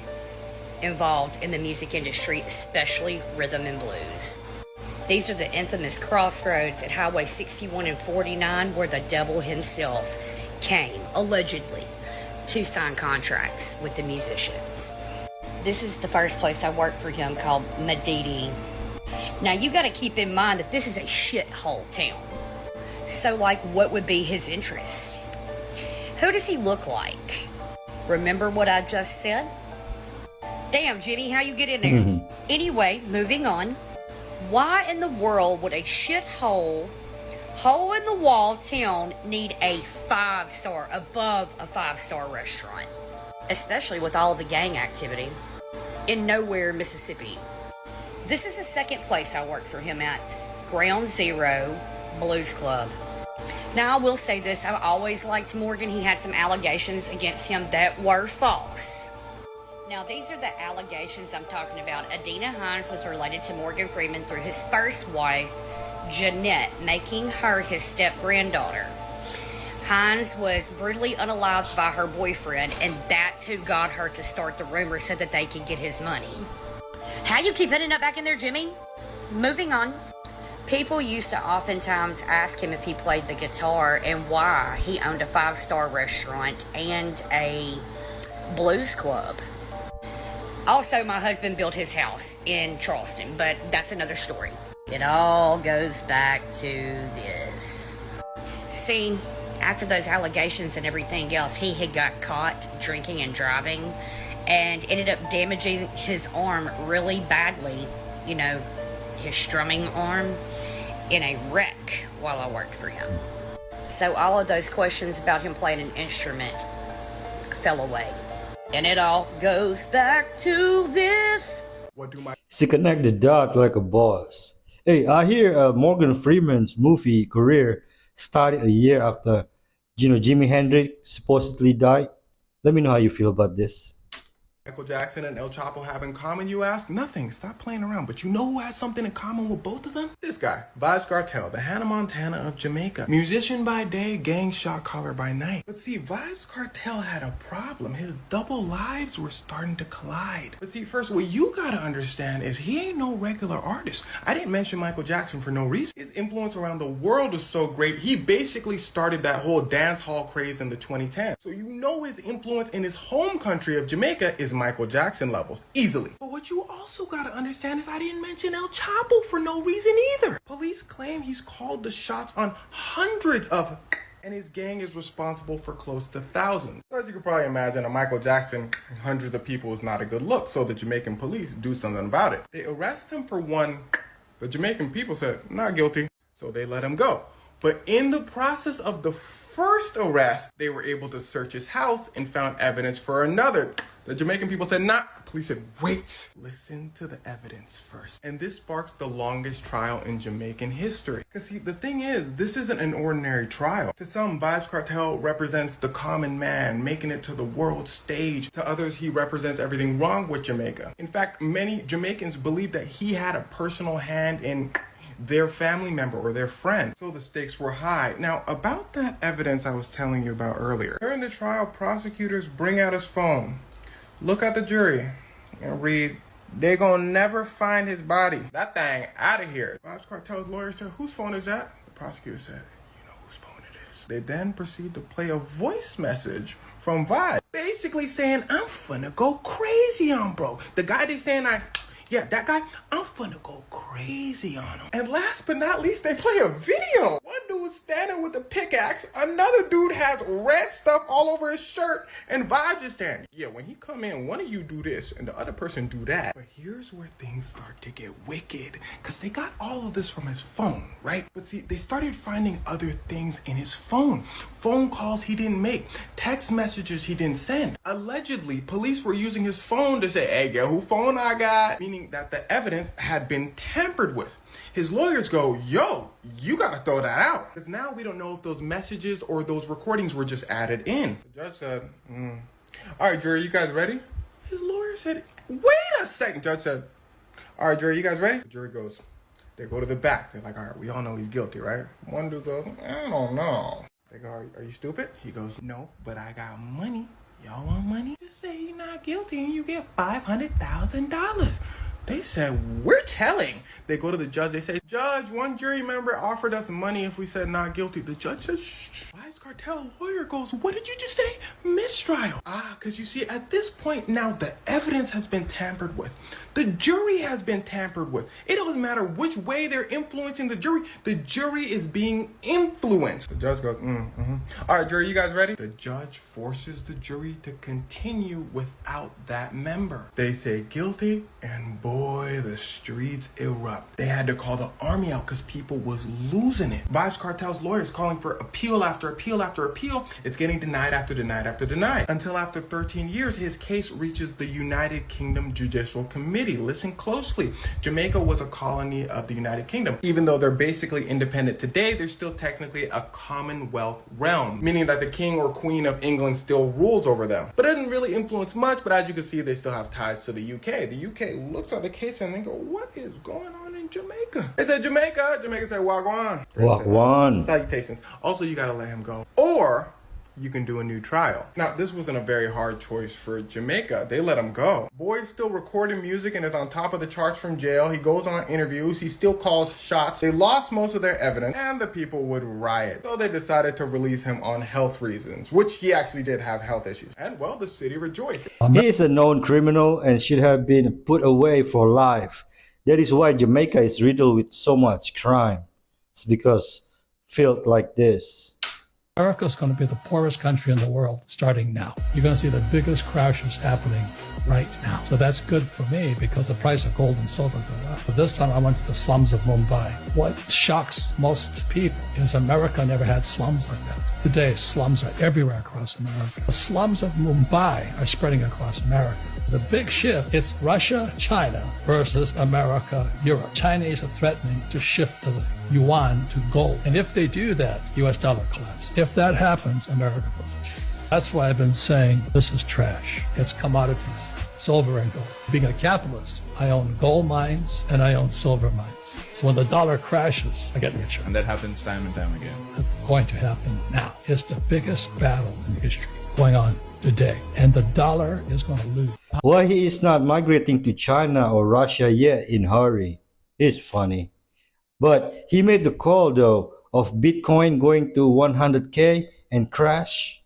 involved in the music industry, especially rhythm and blues. These are the infamous crossroads at Highway 61 and 49 where the devil himself came, allegedly, to sign contracts with the musicians. This is the first place I worked for him, called Medidi. Now you got to keep in mind that this is a shithole town. So like, what would be his interest? Who does he look like? Remember what I just said? Damn, Jimmy, how you get in there? Anyway, moving on. Why in the world would a shithole, hole-in-the-wall town need a 5-star, above a 5-star restaurant? Especially with all the gang activity in Nowhere, Mississippi. This is the second place I worked for him at, Ground Zero Blues Club. Now, I will say this, I've always liked Morgan. He had some allegations against him that were false. Now, these are the allegations I'm talking about. Adina Hines was related to Morgan Freeman through his first wife, Jeanette, making her his step-granddaughter. Hines was brutally unalived by her boyfriend, and that's who got her to start the rumor so that they could get his money. How you keep hitting it back in there, Jimmy? Moving on. People used to oftentimes ask him if he played the guitar and why he owned a 5-star restaurant and a blues club. Also, my husband built his house in Charleston, but that's another story. It all goes back to this. See, after those allegations and everything else, he had got caught drinking and driving and ended up damaging his arm really badly, you know, his strumming arm, in a wreck while I worked for him. So all of those questions about him playing an instrument fell away. And it all goes back to this. She connect the dots like a boss. Hey, I hear Morgan Freeman's movie career started a year after, Jimi Hendrix supposedly died. Let me know how you feel about this. Michael Jackson and El Chapo have in common, you ask? Nothing. Stop playing around. But you know who has something in common with both of them? This guy, Vybz Kartel, the Hannah Montana of Jamaica. Musician by day, gang shot caller by night. But see, Vybz Kartel had a problem. His double lives were starting to collide. But see, first, what you gotta understand is he ain't no regular artist. I didn't mention Michael Jackson for no reason. His influence around the world is so great, he basically started that whole dance hall craze in the 2010s. So you know his influence in his home country of Jamaica is Michael Jackson levels, easily. But what you also gotta understand is I didn't mention El Chapo for no reason either. Police claim he's called the shots on hundreds of, and his gang is responsible for close to thousands. So as you can probably imagine, a Michael Jackson, hundreds of people is not a good look, so the Jamaican police do something about it. They arrest him for one. The Jamaican people said, not guilty, so they let him go. But in the process of the first arrest, they were able to search his house and found evidence for another. The Jamaican people said, nah. Police said, wait, listen to the evidence first. And this sparks the longest trial in Jamaican history. Because see, the thing is, this isn't an ordinary trial. To some, Vybz Kartel represents the common man, making it to the world stage. To others, he represents everything wrong with Jamaica. In fact, many Jamaicans believe that he had a personal hand in their family member or their friend. So the stakes were high. Now, about that evidence I was telling you about earlier. During the trial, prosecutors bring out his phone, look at the jury, and read, they gonna never find his body. That thing out of here. Vybz Kartel's lawyer said, whose phone is that? The prosecutor said, you know whose phone it is. They then proceed to play a voice message from Vybz, basically saying, I'm finna go crazy on bro. The guy they saying yeah, that guy, I'm finna go crazy on him. And last but not least, they play a video. One dude's standing with a pickaxe, another dude has red stuff all over his shirt, and Vybz is standing. Yeah, when he come in, one of you do this, and the other person do that. But here's where things start to get wicked, because they got all of this from his phone, right? But see, they started finding other things in his phone. Phone calls he didn't make, text messages he didn't send. Allegedly, police were using his phone to say, hey, guess who phone I got? Meaning that the evidence had been tampered with. His lawyers go, yo, you gotta throw that out. Because now we don't know if those messages or those recordings were just added in. The judge said, all right, jury, you guys ready? His lawyer said, wait a second. Judge said, all right, jury, you guys ready? The jury goes, they go to the back. They're like, all right, we all know he's guilty, right? One dude goes, I don't know. They go, are you stupid? He goes, no, but I got money. Y'all want money? Just say you're not guilty and you get $500,000. They said, we're telling. They go to the judge. They say, judge, one jury member offered us money if we said not guilty. The judge says, shh. Vybz Kartel lawyer goes, what did you just say? Mistrial. Because you see, at this point now, the evidence has been tampered with. The jury has been tampered with. It doesn't matter which way they're influencing the jury is being influenced. The judge goes, all right, jury, you guys ready? The judge forces the jury to continue without that member. They say guilty, and boy, the streets erupt. They had to call the army out because people was losing it. Vybz Kartel's lawyers calling for appeal after appeal after appeal. It's getting denied after denied after denied. Until after 13 years, his case reaches the United Kingdom Judicial Committee. Listen closely. Jamaica was a colony of the United Kingdom. Even though they're basically independent today, they're still technically a Commonwealth realm, meaning that the King or Queen of England still rules over them. But it didn't really influence much, but as you can see, they still have ties to the UK. The UK looks at the case and they go, what is going on in Jamaica? They said, Jamaica. Jamaica said, Wagwan. Wagwan. Salutations. Also, you gotta let him go. Or you can do a new trial. Now, this wasn't a very hard choice for Jamaica. They let him go. Boy's still recording music and is on top of the charts from jail. He goes on interviews. He still calls shots. They lost most of their evidence and the people would riot. So they decided to release him on health reasons, which he actually did have health issues. And well, the city rejoiced. He is a known criminal and should have been put away for life. That is why Jamaica is riddled with so much crime. It's because filth like this. America is going to be the poorest country in the world starting now. You're going to see the biggest crashes happening right now. So that's good for me because the price of gold and silver go up. But this time I went to the slums of Mumbai. What shocks most people is America never had slums like that. Today, slums are everywhere across America. The slums of Mumbai are spreading across America. The big shift, it's Russia, China versus America, Europe. Chinese are threatening to shift the yuan to gold. And if they do that, US dollar collapse. If that happens, America goes. That's why I've been saying this is trash. It's commodities. silver and gold. Being a capitalist, I own gold mines and I own silver mines. So when the dollar crashes, I get richer. And that happens time and time again. That's going to happen now. It's the biggest battle in history going on today. And the dollar is going to lose. Why he is not migrating to China or Russia yet in hurry is funny. But he made the call though of Bitcoin going to 100K and crash.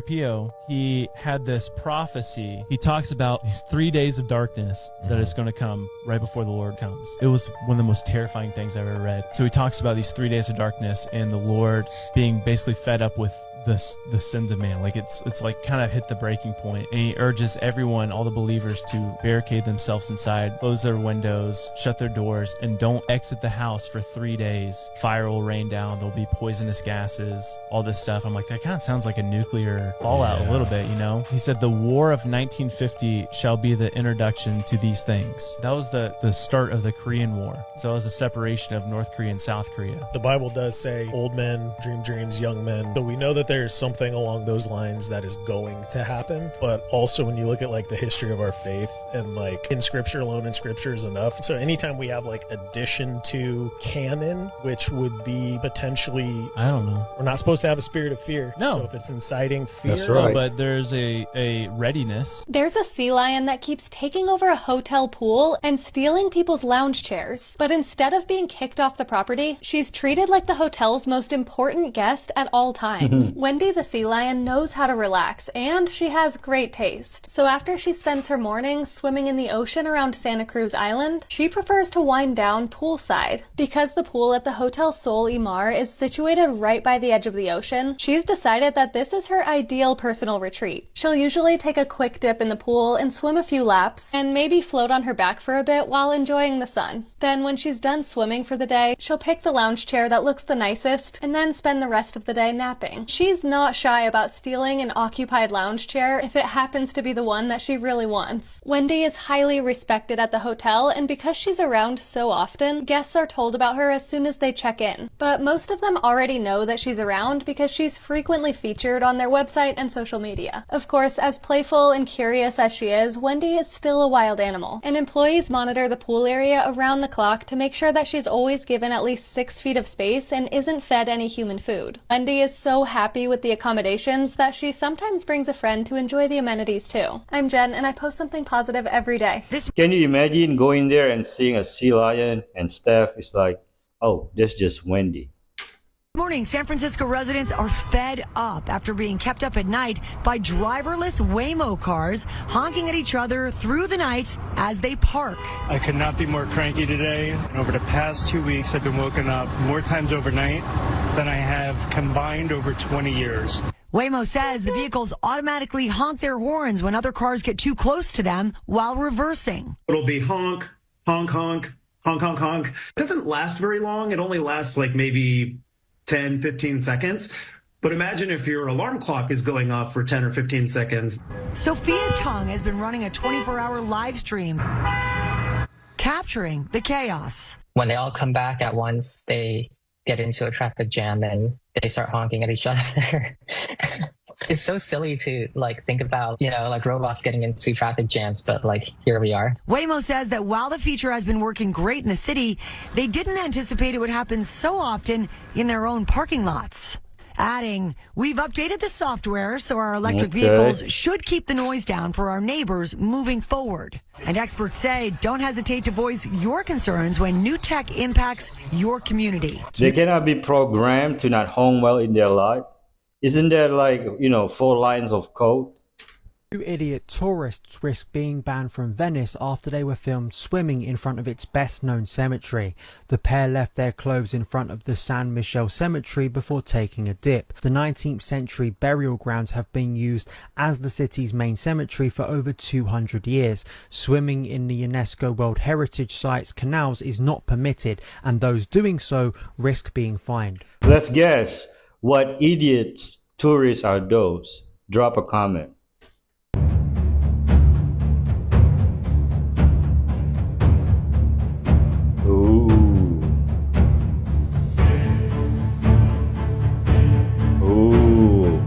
Pio, he had this prophecy. He talks about these 3 days of darkness that is going to come right before the Lord comes. It was one of the most terrifying things I've ever read. So he talks about these 3 days of darkness and the Lord being basically fed up with the sins of man. Like it's like kind of hit the breaking point. And he urges everyone, all the believers, to barricade themselves inside, close their windows, shut their doors, and don't exit the house for 3 days. Fire will rain down. There'll be poisonous gases, all this stuff. I'm like, that kind of sounds like a nuclear fallout a little bit, you know? He said the war of 1950 shall be the introduction to these things. That was the start of the Korean War. So it was a separation of North Korea and South Korea. The Bible does say old men dream dreams, young men. So we know that there's something along those lines that is going to happen. But also when you look at like the history of our faith and like in scripture alone, in scripture is enough. So anytime we have like addition to canon, which would be potentially, I don't know. We're not supposed to have a spirit of fear. No. So if it's inciting fear. That's right. But there's a readiness. There's a sea lion that keeps taking over a hotel pool and stealing people's lounge chairs. But instead of being kicked off the property, she's treated like the hotel's most important guest at all times. Wendy the sea lion knows how to relax, and she has great taste. So after she spends her mornings swimming in the ocean around Santa Cruz Island, she prefers to wind down poolside. Because the pool at the Hotel Sol Imar is situated right by the edge of the ocean, she's decided that this is her ideal personal retreat. She'll usually take a quick dip in the pool and swim a few laps, and maybe float on her back for a bit while enjoying the sun. Then when she's done swimming for the day, she'll pick the lounge chair that looks the nicest, and then spend the rest of the day napping. She's not shy about stealing an occupied lounge chair if it happens to be the one that she really wants. Wendy is highly respected at the hotel, and because she's around so often, guests are told about her as soon as they check in. But most of them already know that she's around because she's frequently featured on their website and social media. Of course, as playful and curious as she is, Wendy is still a wild animal, and employees monitor the pool area around the clock to make sure that she's always given at least 6 feet of space and isn't fed any human food. Wendy is so happy with the accommodations that she sometimes brings a friend to enjoy the amenities too. I'm Jen, and I post something positive every day. Can you imagine going there and seeing a sea lion and staff is like, oh, that's just Wendy. Morning, San Francisco residents are fed up after being kept up at night by driverless Waymo cars honking at each other through the night as they park. I could not be more cranky today. Over the past 2 weeks, I've been woken up more times overnight than I have combined over 20 years. Waymo says the vehicles automatically honk their horns when other cars get too close to them while reversing. It'll be honk, honk, honk, honk, honk, honk. It doesn't last very long. It only lasts like maybe 10, 15 seconds. But imagine if your alarm clock is going off for 10 or 15 seconds. Sophia Tong has been running a 24-hour live stream capturing the chaos. When they all come back at once, they get into a traffic jam and they start honking at each other. It's so silly to think about, robots getting into traffic jams, but here we are. Waymo says that while the feature has been working great in the city, they didn't anticipate it would happen so often in their own parking lots. Adding, we've updated the software so our electric vehicles should keep the noise down for our neighbors moving forward. And experts say don't hesitate to voice your concerns when new tech impacts your community. They cannot be programmed to not home well in their life. Isn't there 4 lines of code? 2 idiot tourists risk being banned from Venice after they were filmed swimming in front of its best-known cemetery. The pair left their clothes in front of the San Michele cemetery before taking a dip. The 19th century burial grounds have been used as the city's main cemetery for over 200 years. Swimming in the UNESCO World Heritage Site's canals is not permitted, and those doing so risk being fined. Let's guess, what idiots tourists are those? Drop a comment. Ooh. Ooh.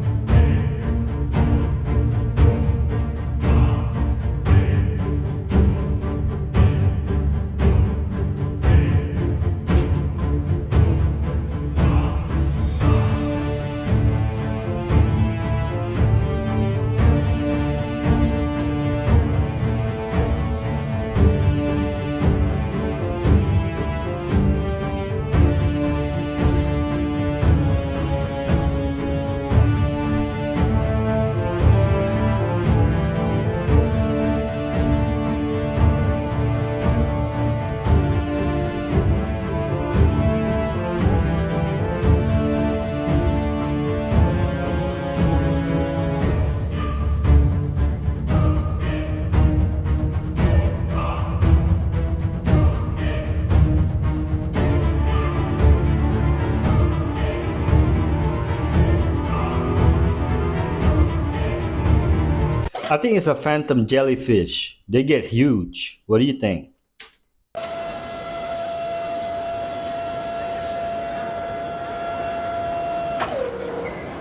I think it's a phantom jellyfish. They get huge. What do you think?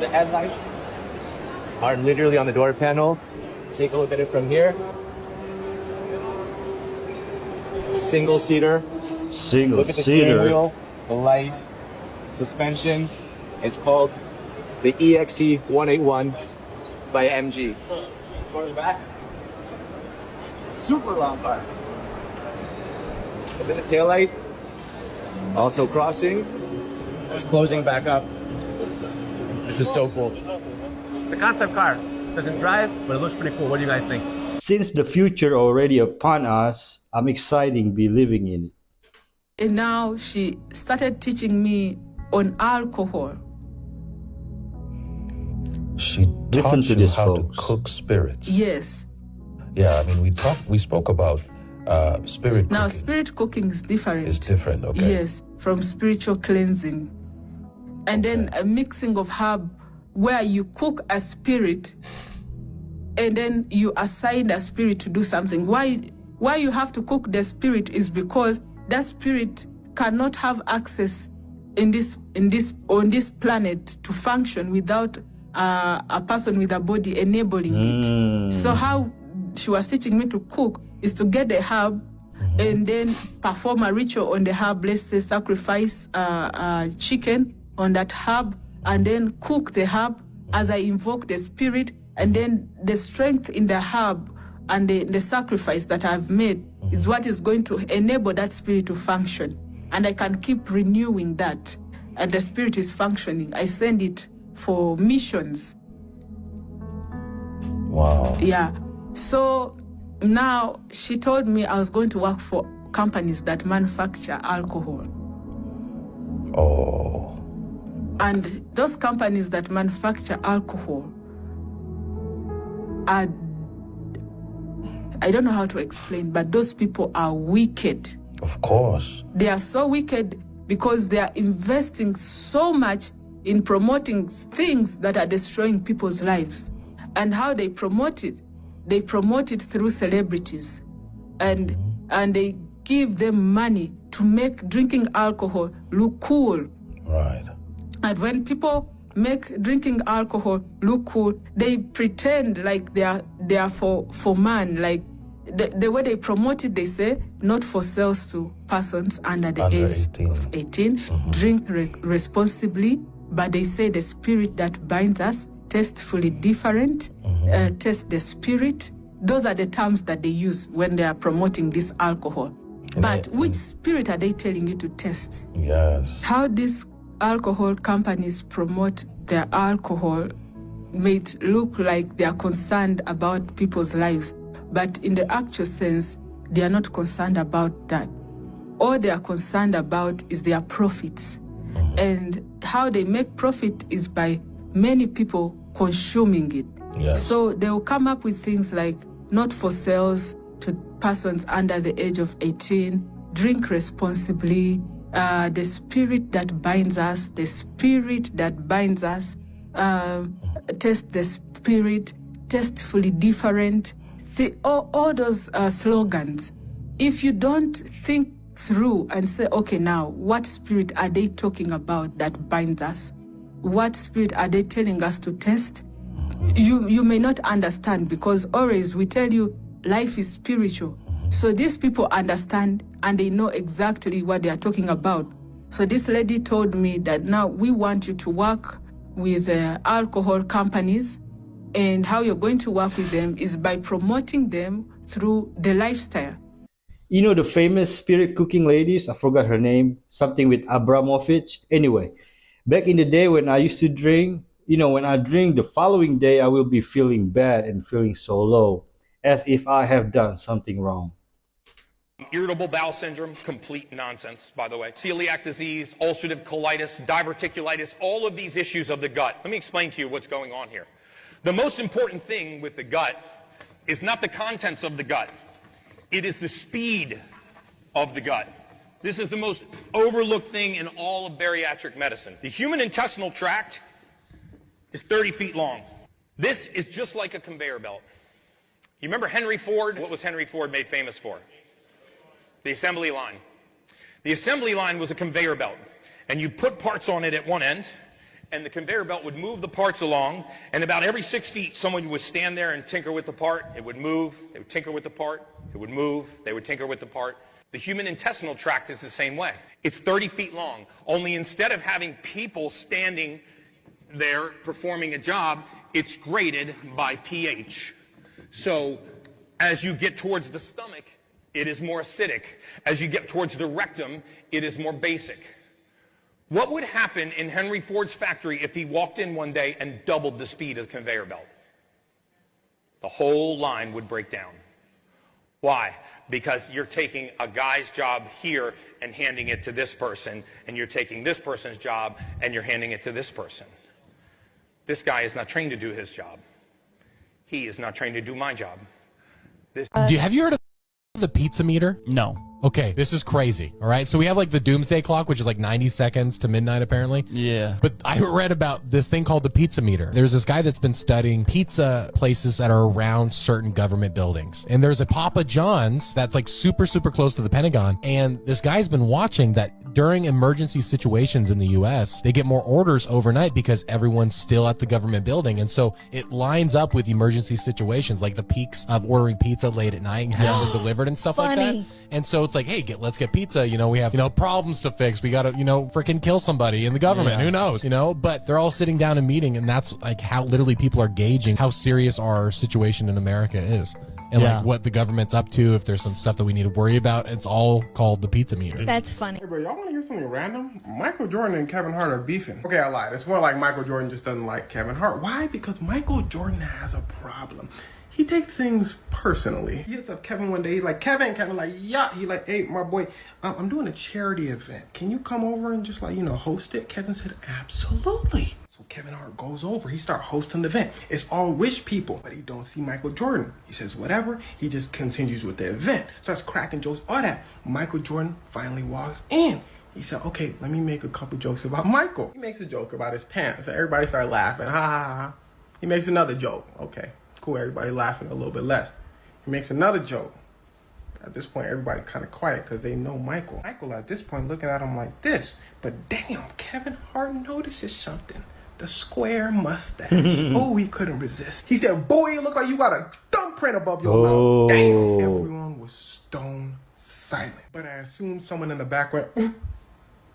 The headlights are literally on the door panel. Take a look at it from here. Single seater. Single Look at the seater. steering wheel, the light, suspension. It's called the EXE 181 by MG. Go to the back. Super long car. Look at the taillight. Also crossing. It's closing back up. This is so cool. It's a concept car. Doesn't drive, but it looks pretty cool. What do you guys think? Since the future already upon us, I'm excited to be living in it. And now she started teaching me on alcohol. She Listen taught to you this, how folks. to cook spirits. Yes. Yeah, I mean, we spoke about spirit Now, cooking. spirit cooking is different. It's different, okay. Yes, from spiritual cleansing. And then a mixing of herb where you cook a spirit and then you assign a spirit to do something. Why you have to cook the spirit is because that spirit cannot have access on this planet to function without a person with a body enabling it. So how she was teaching me to cook is to get the herb and then perform a ritual on the herb. Let's say sacrifice chicken on that herb and then cook the herb as I invoke the spirit, and then the strength in the herb and the sacrifice that I've made is what is going to enable that spirit to function. And I can keep renewing that. And the spirit is functioning. I send it for missions. Wow. Yeah. So now she told me I was going to work for companies that manufacture alcohol. Oh. And those companies that manufacture alcohol are, I don't know how to explain, but those people are wicked. Of course. They are so wicked because they are investing so much in promoting things that are destroying people's lives. And how they promote it through celebrities. And they give them money to make drinking alcohol look cool. Right. And when people make drinking alcohol look cool, they pretend like they are for man. Like the way they promote it, they say not for sales to persons under the age of 18. Drink responsibly, but they say the spirit that binds us, tastefully different, test the spirit. Those are the terms that they use when they are promoting this alcohol. But which spirit are they telling you to test? Yes. How these alcohol companies promote their alcohol may it look like they are concerned about people's lives, but in the actual sense, they are not concerned about that. All they are concerned about is their profits. And how they make profit is by many people consuming it. Yes. So they will come up with things like not for sales to persons under the age of 18, drink responsibly, the spirit that binds us, test the spirit, tastefully different, all those slogans. If you don't think through and say, okay, now, what spirit are they talking about that binds us? What spirit are they telling us to test? You may not understand, because always we tell you life is spiritual. So these people understand and they know exactly what they are talking about. So this lady told me that now we want you to work with alcohol companies, and how you're going to work with them is by promoting them through the lifestyle. You know the famous spirit cooking ladies? I forgot her name. Something with Abramovich. Anyway, back in the day when I used to drink, when I drink the following day, I will be feeling bad and feeling so low, as if I have done something wrong. Irritable bowel syndrome, complete nonsense, by the way. Celiac disease, ulcerative colitis, diverticulitis, all of these issues of the gut. Let me explain to you what's going on here. The most important thing with the gut is not the contents of the gut. It is the speed of the gut. This is the most overlooked thing in all of bariatric medicine. The human intestinal tract is 30 feet long. This is just like a conveyor belt. You remember Henry Ford? What was Henry Ford made famous for? The assembly line. The assembly line was a conveyor belt, and you put parts on it at one end, and the conveyor belt would move the parts along, and about every 6 feet, someone would stand there and tinker with the part. It would move, they would tinker with the part, it would move, they would tinker with the part. The human intestinal tract is the same way. It's 30 feet long, only instead of having people standing there performing a job, it's graded by pH. So as you get towards the stomach, it is more acidic. As you get towards the rectum, it is more basic. What would happen in Henry Ford's factory if he walked in one day and doubled the speed of the conveyor belt? The whole line would break down. Why? Because you're taking a guy's job here and handing it to this person, and you're taking this person's job and you're handing it to this person. This guy is not trained to do his job. He is not trained to do my job. Have you heard of the pizza meter? No. Okay, this is crazy. All right, so we have like the doomsday clock, which is like 90 seconds to midnight, apparently. Yeah. But I read about this thing called the pizza meter. There's this guy that's been studying pizza places that are around certain government buildings. And there's a Papa John's that's like super, super close to the Pentagon. And this guy's been watching that during emergency situations in the U.S., they get more orders overnight because everyone's still at the government building. And so it lines up with emergency situations, like the peaks of ordering pizza late at night and having it delivered and stuff like that. And so it's like, hey, let's get pizza. You know, we have, problems to fix. We got to, freaking kill somebody in the government. Yeah. Who knows, But they're all sitting down and meeting. And that's like how literally people are gauging how serious our situation in America is. And like what the government's up to, if there's some stuff that we need to worry about. It's all called the pizza meter. That's funny. Hey, bro, y'all want to hear something random? Michael Jordan and Kevin Hart are beefing. Okay, I lied. It's more like Michael Jordan just doesn't like Kevin Hart. Why? Because Michael Jordan has a problem. He takes things personally. He hits up Kevin one day. He's like, Kevin like, yeah. He's like, hey, my boy, I'm doing a charity event. Can you come over and just host it? Kevin said, absolutely. So Kevin Hart goes over. He starts hosting the event. It's all rich people, but he don't see Michael Jordan. He says, whatever. He just continues with the event. Starts cracking jokes, all that. Michael Jordan finally walks in. He said, okay, let me make a couple jokes about Michael. He makes a joke about his pants. And everybody started laughing. Ha, ha, ha. He makes another joke. Okay, cool. Everybody laughing a little bit less. He makes another joke. At this point, everybody kind of quiet because they know Michael. Michael, at this point, looking at him like this. But damn, Kevin Hart notices something. The square mustache. Oh, he couldn't resist. He said, boy, you look like you got a thumbprint above your mouth. Damn, everyone was stone silent. But I assume someone in the back went,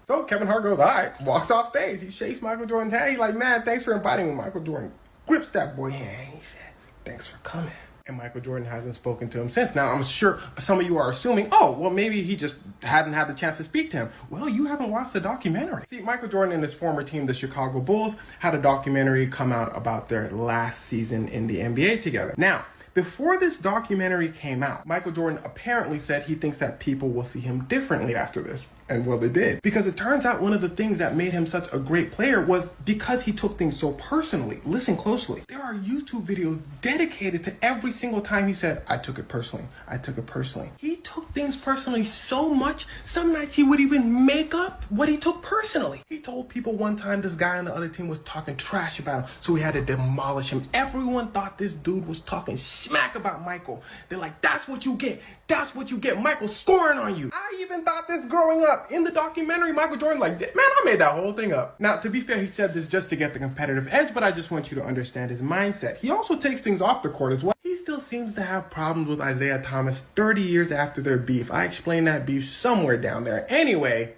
So Kevin Hart goes, all right, walks off stage. He shakes Michael Jordan's hand. He's like, man, thanks for inviting me. Michael Jordan grips that boy's hand. He said, thanks for coming. And Michael Jordan hasn't spoken to him since. Now, I'm sure some of you are assuming, oh, well, maybe he just hadn't had the chance to speak to him. Well, you haven't watched the documentary. See, Michael Jordan and his former team, the Chicago Bulls, had a documentary come out about their last season in the NBA together. Now, before this documentary came out, Michael Jordan apparently said he thinks that people will see him differently after this. And well, they did. Because it turns out one of the things that made him such a great player was because he took things so personally. Listen closely. There are YouTube videos dedicated to every single time he said, I took it personally. I took it personally. He took things personally so much, some nights he would even make up what he took personally. He told people one time this guy on the other team was talking trash about him, so he had to demolish him. Everyone thought this dude was talking smack about Michael. They're like, that's what you get. That's what you get. Michael scoring on you. I even thought this growing up. In the documentary, Michael Jordan like, man, I made that whole thing up. Now, to be fair, he said this just to get the competitive edge, but I just want you to understand his mindset. He also takes things off the court as well. He still seems to have problems with Isaiah Thomas 30 years after their beef. I explained that beef somewhere down there. Anyway,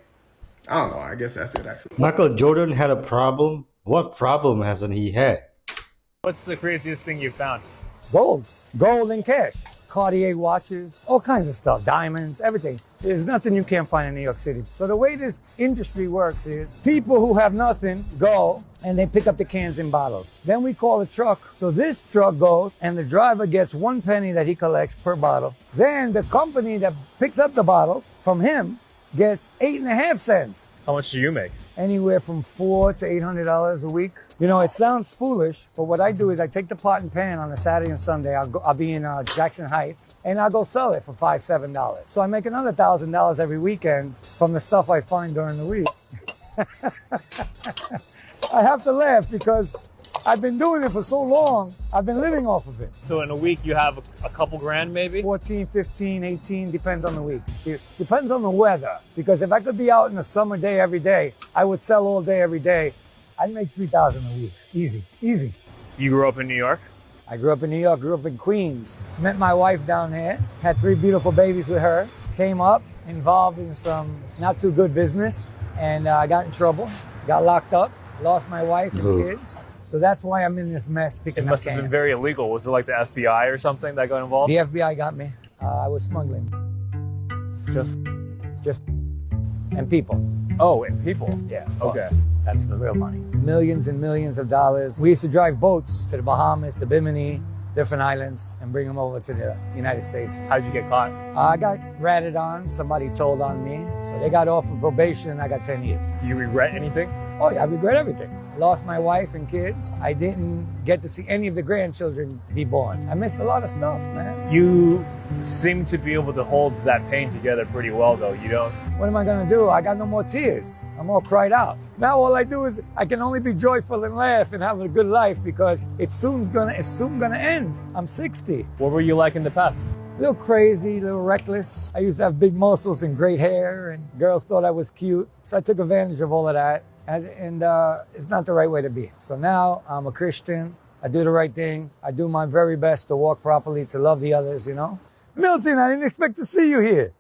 I don't know. I guess that's it, actually. Michael Jordan had a problem? What problem hasn't he had? What's the craziest thing you found? Gold and cash. Cartier watches, all kinds of stuff, diamonds, everything. There's nothing you can't find in New York City. So the way this industry works is people who have nothing go and they pick up the cans and bottles. Then we call a truck. So this truck goes and the driver gets 1 penny that he collects per bottle. Then the company that picks up the bottles from him gets 8.5 cents. How much do you make? Anywhere from $400 to $800 a week. It sounds foolish, but what I do is I take the pot and pan on a Saturday and Sunday. I'll be in Jackson Heights, and I'll go sell it for $5, $7. So I make another $1,000 every weekend from the stuff I find during the week. I have to laugh because I've been doing it for so long, I've been living off of it. So in a week you have a couple grand maybe? 14, 15, 18, depends on the week. It depends on the weather. Because if I could be out in a summer day every day, I would sell all day every day. I'd make 3,000 a week. Easy, easy. You grew up in New York? I grew up in New York, grew up in Queens. Met my wife down there, had 3 beautiful babies with her. Came up, involved in some not too good business, and I got in trouble, got locked up, lost my wife and kids. So that's why I'm in this mess picking up cans. It must have been very illegal. Was it like the FBI or something that got involved? The FBI got me. I was smuggling. Just, and people. Oh, and people? Yeah, okay. That's the real money. Millions and millions of dollars. We used to drive boats to the Bahamas, the Bimini, different islands, and bring them over to the United States. How'd you get caught? I got ratted on. Somebody told on me. So they got off of probation and I got 10 years. Do you regret anything? Oh yeah, I regret everything. Lost my wife and kids. I didn't get to see any of the grandchildren be born. I missed a lot of stuff, man. You seem to be able to hold that pain together pretty well though. You don't... What am I gonna do? I got no more tears. I'm all cried out. Now all I do is I can only be joyful and laugh and have a good life because it's soon gonna end. I'm 60. What were you like in the past? A little crazy, a little reckless. I used to have big muscles and great hair and girls thought I was cute. So I took advantage of all of that. And it's not the right way to be. So now I'm a Christian. I do the right thing. I do my very best to walk properly, to love the others, you know? Milton, I didn't expect to see you here.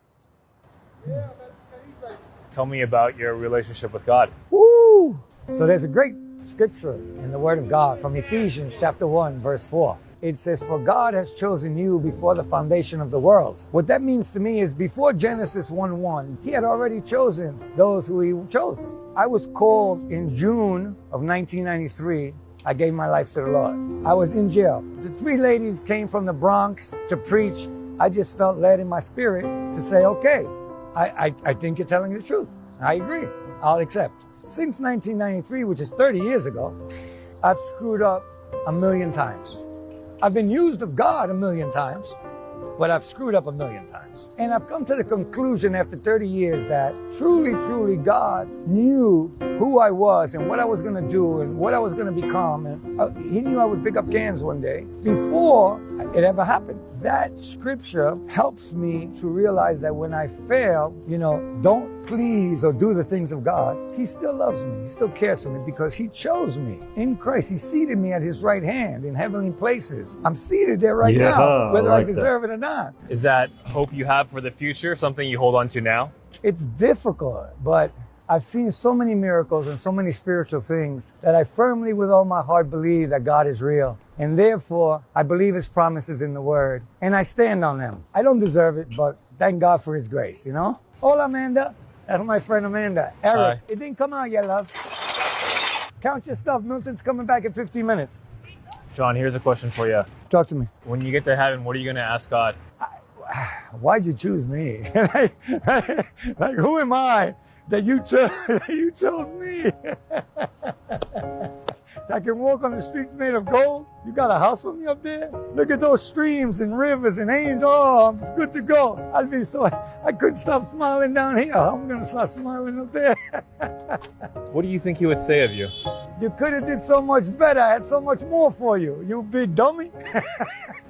Tell me about your relationship with God. Woo! So there's a great scripture in the Word of God from Ephesians chapter 1, verse 4. It says, "For God has chosen you before the foundation of the world." What that means to me is before Genesis 1:1, he had already chosen those who he chose. I was called in June of 1993. I gave my life to the Lord. I was in jail. The 3 ladies came from the Bronx to preach. I just felt led in my spirit to say, okay, I think you're telling the truth. I agree. I'll accept. Since 1993, which is 30 years ago, I've screwed up 1,000,000 times. I've been used of God 1,000,000 times, but I've screwed up 1,000,000 times. And I've come to the conclusion after 30 years that truly, truly God knew who I was and what I was going to do and what I was going to become. And he knew I would pick up cans one day before it ever happened. That scripture helps me to realize that when I fail, don't please or do the things of God, he still loves me. He still cares for me because he chose me in Christ. He seated me at his right hand in heavenly places. I'm seated there right now, whether I deserve it or not. Is that hope you have for the future something you hold on to now? It's difficult, but I've seen so many miracles and so many spiritual things that I firmly with all my heart believe that God is real. And therefore, I believe his promises in the word and I stand on them. I don't deserve it, but thank God for his grace, Hola, Amanda. That's my friend Amanda. Eric, Hi. It didn't come out yet, love. Count your stuff. Milton's coming back in 15 minutes. John, here's a question for you. Talk to me. When you get to heaven, what are you going to ask God? Why'd you choose me? like, who am I that you chose me? I can walk on the streets made of gold. You got a house for me up there? Look at those streams and rivers and angels. Oh, it's good to go. I couldn't stop smiling down here. I'm going to stop smiling up there. What do you think he would say of you? You could have did so much better. I had so much more for you, you big dummy.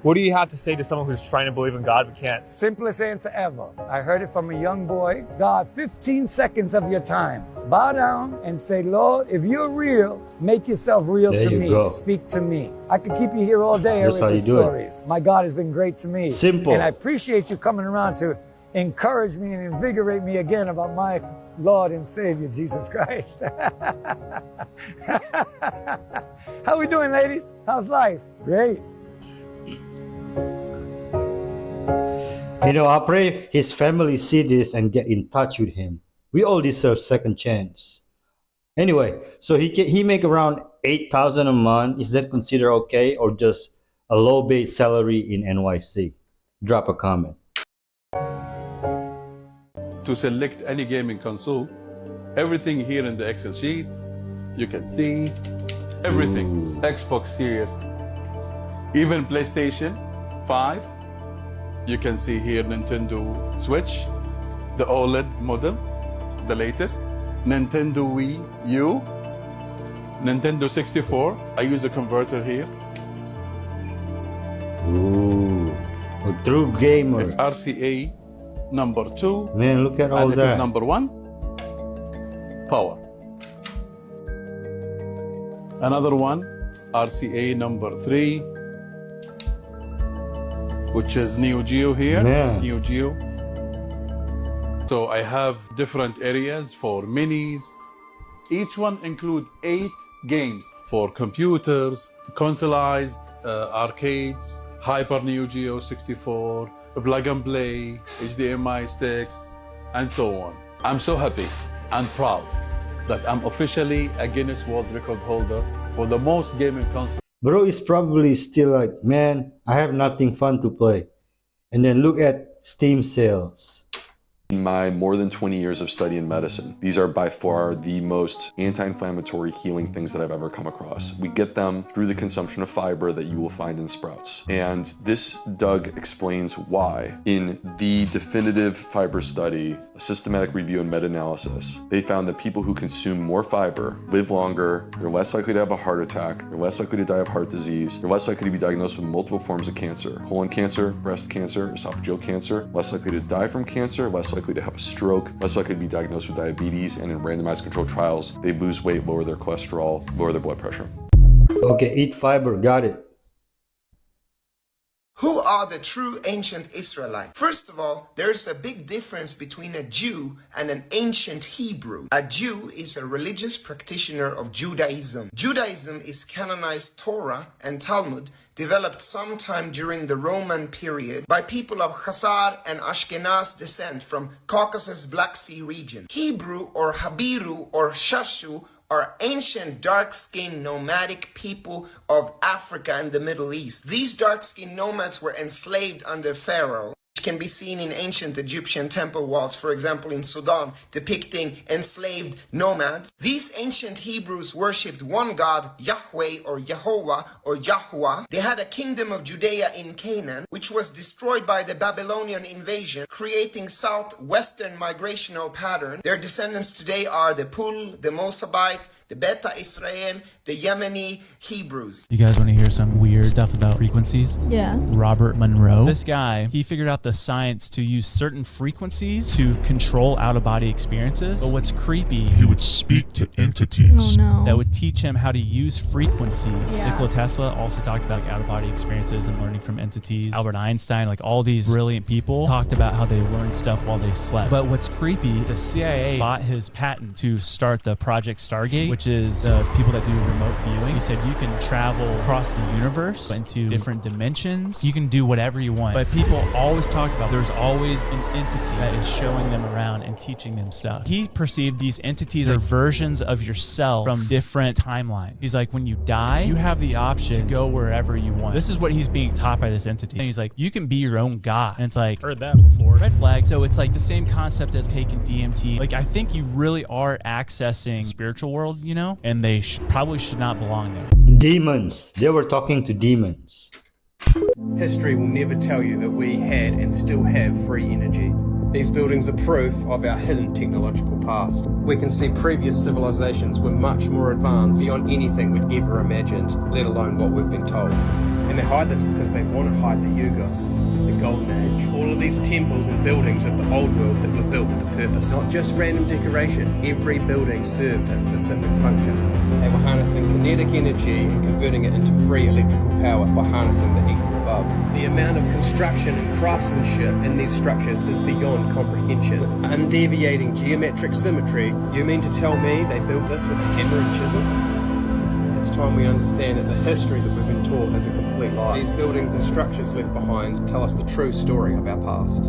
What do you have to say to someone who's trying to believe in God but can't? Simplest answer ever. I heard it from a young boy. God, 15 seconds of your time. Bow down and say, Lord, if you're real, make yourself real to me. Go. Speak to me. I could keep you here all day. That's how you do stories. My God has been great to me. Simple. And I appreciate you coming around to encourage me and invigorate me again about my Lord and Savior, Jesus Christ. How we doing, ladies? How's life? Great. I pray his family see this and get in touch with him. We all deserve second chance. Anyway, so he make around 8,000 a month. Is that considered okay or just a low base salary in NYC? Drop a comment. To select any gaming console, everything here in the Excel sheet, you can see everything. Ooh. Xbox Series, even PlayStation 5. You can see here Nintendo Switch, the OLED model, the latest, Nintendo Wii U, Nintendo 64. I use a converter here. Ooh, a true gamer. It's RCA number 2. Man, look at all and it that. is number 1. Power. Another one, RCA number 3, which is Neo Geo here. Man. Neo Geo. So I have different areas for minis. Each one include 8 games for computers, consoleized arcades, Hyper Neo Geo 64, plug and play, HDMI sticks, and so on. I'm so happy and proud that I'm officially a Guinness World Record holder for the most gaming console. Bro is probably still like, man, I have nothing fun to play. And then look at Steam sales. In my more than 20 years of study in medicine, these are by far the most anti-inflammatory healing things that I've ever come across. We get them through the consumption of fiber that you will find in sprouts. And this, Doug, explains why in the definitive fiber study, a systematic review and meta-analysis, they found that people who consume more fiber live longer, they're less likely to have a heart attack, they're less likely to die of heart disease, they're less likely to be diagnosed with multiple forms of cancer, colon cancer, breast cancer, esophageal cancer, less likely to die from cancer, less likely to have a stroke, less likely to be diagnosed with diabetes, and in randomized controlled trials, they lose weight, lower their cholesterol, lower their blood pressure. Okay, eat fiber, got it. Who are the true ancient Israelites? First of all, there is a big difference between a Jew and an ancient Hebrew. A Jew is a religious practitioner of Judaism. Judaism is canonized Torah and Talmud, developed sometime during the Roman period by people of Khazar and Ashkenaz descent from Caucasus Black Sea region. Hebrew or Habiru or Shashu are ancient dark-skinned nomadic people of Africa and the Middle East. These dark-skinned nomads were enslaved under Pharaoh, which can be seen in ancient Egyptian temple walls, for example in Sudan, depicting enslaved nomads. These ancient Hebrews worshipped one god, Yahweh or Yehovah or Yahuwah. They had a kingdom of Judea in Canaan, which was destroyed by the Babylonian invasion, creating southwestern migrational pattern. Their descendants today are the Pul, the Mosabite, the Beta Israel, the Yemeni Hebrews. You guys want to hear some weird stuff about frequencies? Yeah. Robert Monroe. This guy, he figured out the science to use certain frequencies to control out-of-body experiences. But what's creepy, he would speak to entities that would teach him how to use frequencies. Yeah. Nikola Tesla also talked about like, out-of-body experiences and learning from entities. Albert Einstein, like all these brilliant people talked about how they learned stuff while they slept. But what's creepy, the CIA bought his patent to start the Project Stargate, which is the people that do remote viewing. He said you can travel across the universe into different dimensions. You can do whatever you want. But people always talk about there's always an entity that is showing them around and teaching them stuff. He perceived these entities are versions of yourself from different timelines. He's like, when you die, you have the option to go wherever you want. This is what he's being taught by this entity. And he's like, you can be your own god. And it's like, Heard that before. red flag. So it's like the same concept as taking DMT. Like, I think you really are accessing the spiritual world, you know, and they probably should not belong there. Demons. They were talking to demons. History will never tell you that we had and still have free energy. These buildings are proof of our hidden technological past. We can see previous civilizations were much more advanced beyond anything we'd ever imagined, let alone what we've been told. And they hide this because they want to hide the Yugos, the Golden Age. All of these temples and buildings of the old world that were built with a purpose. Not just random decoration, every building served a specific function. They were harnessing kinetic energy and converting it into free electrical power by harnessing the ether above. The amount of construction and craftsmanship in these structures is beyond comprehension. With undeviating geometric symmetry, you mean to tell me they built this with a hammer and chisel? It's time we understand that the history that we've been taught is a complete lie. These buildings and structures left behind tell us the true story of our past.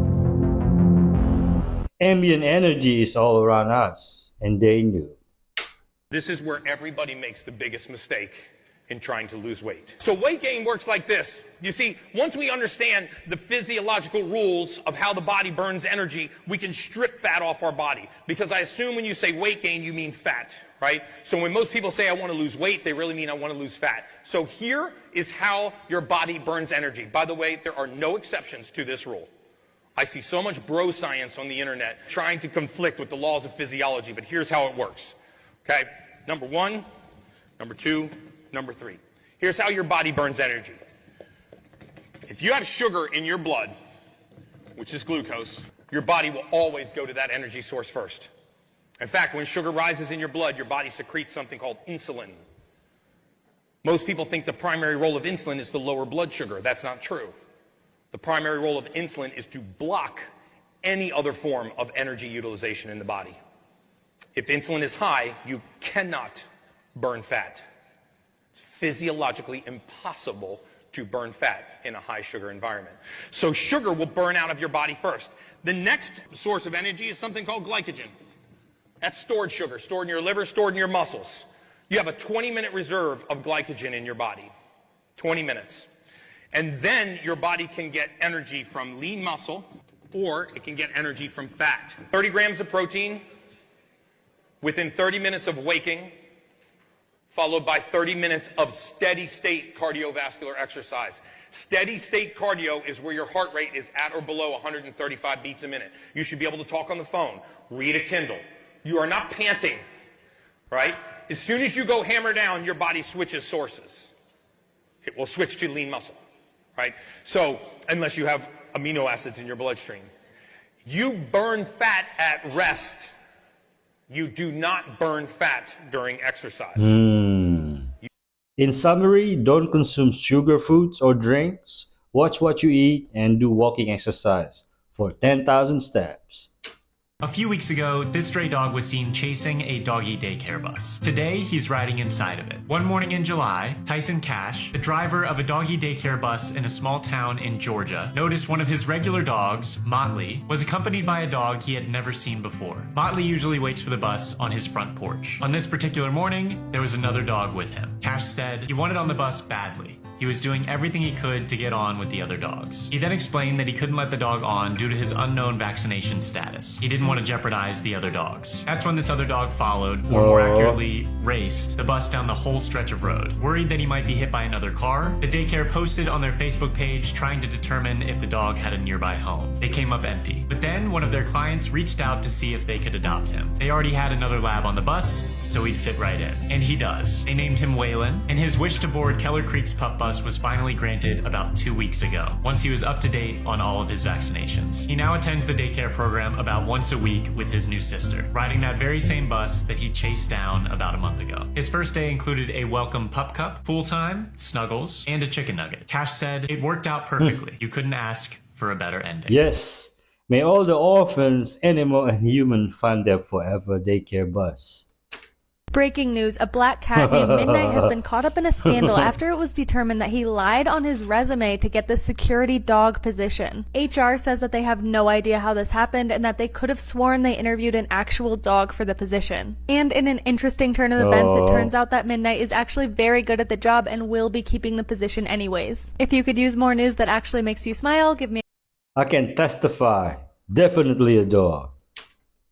Ambient energy is all around us, and they knew. This is where everybody makes the biggest mistake in trying to lose weight. So weight gain works like this. You see, once we understand the physiological rules of how the body burns energy, we can strip fat off our body. Because I assume when you say weight gain, you mean fat, right? So when most people say I want to lose weight, they really mean I want to lose fat. So here is how your body burns energy. By the way, there are no exceptions to this rule. I see so much bro science on the internet trying to conflict with the laws of physiology, but here's how it works. Okay, number one, number 2, number 3. Here's how your body burns energy. If you have sugar in your blood, which is glucose, your body will always go to that energy source first. In fact, when sugar rises in your blood, your body secretes something called insulin. Most people think the primary role of insulin is to lower blood sugar. That's not true. The primary role of insulin is to block any other form of energy utilization in the body. If insulin is high, you cannot burn fat. It's physiologically impossible to burn fat in a high sugar environment. So sugar will burn out of your body first. The next source of energy is something called glycogen. That's stored sugar, stored in your liver, stored in your muscles. You have a 20-minute reserve of glycogen in your body, 20 minutes. And then your body can get energy from lean muscle, or it can get energy from fat. 30 grams of protein within 30 minutes of waking, followed by 30 minutes of steady state cardiovascular exercise. Steady state cardio is where your heart rate is at or below 135 beats a minute. You should be able to talk on the phone, read a Kindle. You are not panting, right? As soon as you go hammer down, your body switches sources. It will switch to lean muscle, right? So, unless you have amino acids in your bloodstream. You burn fat at rest. You do not burn fat during exercise. In summary, don't consume sugar foods or drinks. Watch what you eat and do walking exercise for 10,000 steps. A few weeks ago, this stray dog was seen chasing a doggy daycare bus. Today, he's riding inside of it. One morning in July, Tyson Cash, the driver of a doggy daycare bus in a small town in Georgia, noticed one of his regular dogs, Motley, was accompanied by a dog he had never seen before. Motley usually waits for the bus on his front porch. On this particular morning, there was another dog with him. Cash said he wanted on the bus badly. He was doing everything he could to get on with the other dogs. He then explained that he couldn't let the dog on due to his unknown vaccination status. He didn't want to jeopardize the other dogs. That's when this other dog followed, or more accurately, raced the bus down the whole stretch of road. Worried that he might be hit by another car, the daycare posted on their Facebook page trying to determine if the dog had a nearby home. They came up empty. But then one of their clients reached out to see if they could adopt him. They already had another lab on the bus, so he'd fit right in. And he does. They named him Waylon, and his wish to board Keller Creek's pup bus was finally granted about 2 weeks ago, once he was up to date on all of his vaccinations. He now attends the daycare program about once a week with his new sister, riding that very same bus that he chased down about a month ago. His first day included a welcome pup cup, pool time, snuggles, and a chicken nugget. Cash said it worked out perfectly. You couldn't ask for a better ending. Yes, may all the orphans, animal and human, find their forever daycare bus. Breaking news, a black cat named Midnight has been caught up in a scandal after it was determined that he lied on his resume to get the security dog position. HR says that they have no idea how this happened and that they could have sworn they interviewed an actual dog for the position. And in an interesting turn of events, it turns out that Midnight is actually very good at the job and will be keeping the position anyways. If you could use more news that actually makes you smile, give me I can testify. Definitely a dog.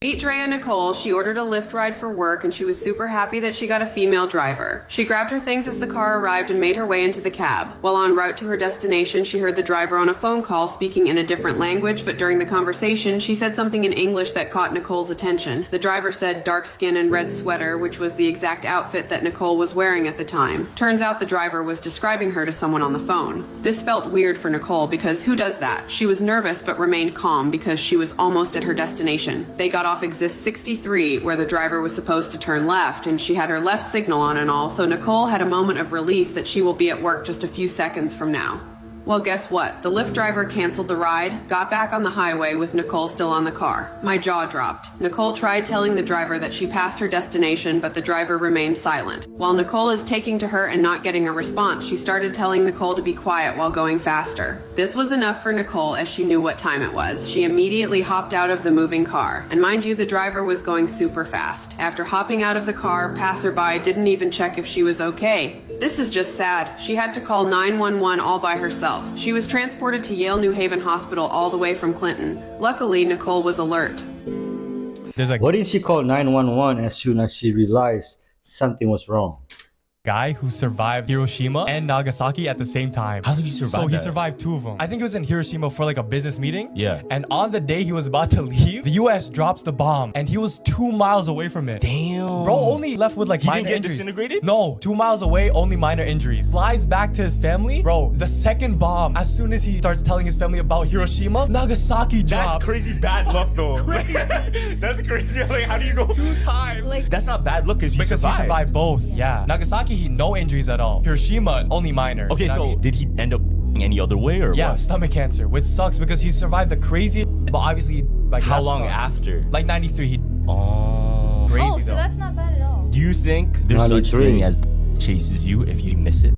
Meet Drea Nicole. She ordered a Lyft ride for work and she was super happy that she got a female driver. She grabbed her things as the car arrived and made her way into the cab. While en route to her destination, she heard the driver on a phone call speaking in a different language, but during the conversation, she said something in English that caught Nicole's attention. The driver said dark skin and red sweater, which was the exact outfit that Nicole was wearing at the time. Turns out the driver was describing her to someone on the phone. This felt weird for Nicole because who does that? She was nervous but remained calm because she was almost at her destination. They got off exit 63 where the driver was supposed to turn left, and she had her left signal on and all, so Nicole had a moment of relief that she will be at work just a few seconds from now. Well, guess what? The Lyft driver canceled the ride, got back on the highway with Nicole still on the car. My jaw dropped. Nicole tried telling the driver that she passed her destination, but the driver remained silent. While Nicole is taking to her and not getting a response, she started telling Nicole to be quiet while going faster. This was enough for Nicole as she knew what time it was. She immediately hopped out of the moving car. And mind you, the driver was going super fast. After hopping out of the car, passerby didn't even check if she was okay. This is just sad. She had to call 911 all by herself. She was transported to Yale New Haven Hospital all the way from Clinton. Luckily, Nicole was alert. Why didn't she call 911 as soon as she realized something was wrong? guy who survived Hiroshima and Nagasaki at the same time. How did he survive So he that? survived two of them. I think he was in Hiroshima for like a business meeting. Yeah. And on the day he was about to leave, the US drops the bomb and he was 2 miles away from it. Damn. Bro only left with like He minor didn't get injuries. disintegrated? No, 2 miles away, only minor injuries. Flies back to his family. Bro, the second bomb, as soon as he starts telling his family about Hiroshima, Nagasaki drops. That's crazy bad luck though. Crazy. That's crazy. Like, how do you go 2 times? That's not bad luck because Because he survived both. Yeah. Nagasaki, he no injuries at all. Hiroshima, only minor. Okay, You know what I so mean? did he end up any other way or Yeah, what? stomach cancer, which sucks because he survived the crazy, but obviously, like, How that long sucked. after? Like 93, he Oh. crazy Oh, so though. that's not bad at all. Do you think there's such 93. thing as chases you if you miss it?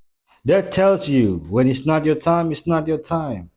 That tells you when it's not your time, it's not your time.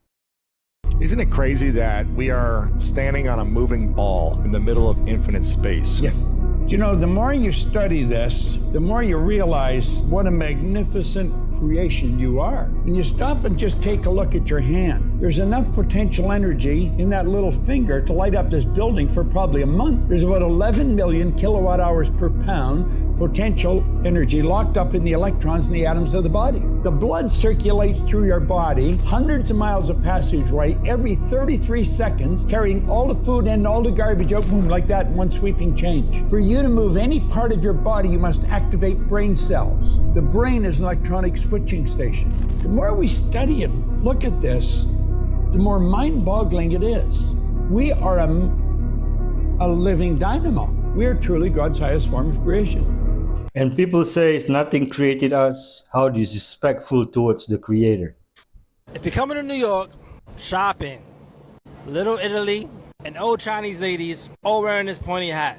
Isn't it crazy that we are standing on a moving ball in the middle of infinite space? Yes. You know, the more you study this, the more you realize what a magnificent creation you are. And you stop and just take a look at your hand. There's enough potential energy in that little finger to light up this building for probably a month. There's about 11 million kilowatt hours per pound potential energy locked up in the electrons in the atoms of the body. The blood circulates through your body, hundreds of miles of passageway every 33 seconds, carrying all the food in, all the garbage out, boom, like that in one sweeping change. For you to move any part of your body, you must activate brain cells. The brain is an electronic switching station. The more we study and look at this, the more mind-boggling it is. We are a living dynamo. We are truly God's highest form of creation. And people say it's nothing created us. How disrespectful towards the creator. If you're coming to New York, shopping, Little Italy, and old Chinese ladies all wearing this pointy hat.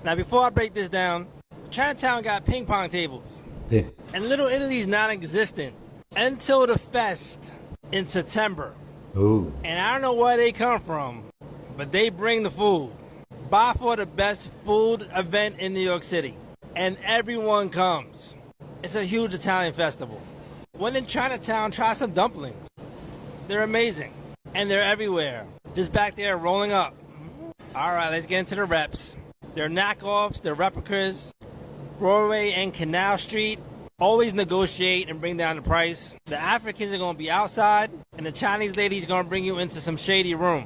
Now, before I break this down, Chinatown got ping pong tables. Yeah. And Little Italy's non-existent until the fest in September. Ooh. And I don't know where they come from, but they bring the food. By far the best food event in New York City. And everyone comes. It's a huge Italian festival. When in Chinatown, try some dumplings. They're amazing. And they're everywhere. Just back there rolling up. All right, let's get into the reps. They're knockoffs, they're replicas. Broadway and Canal Street. Always negotiate and bring down the price. The Africans are going to be outside, and the Chinese lady's going to bring you into some shady room.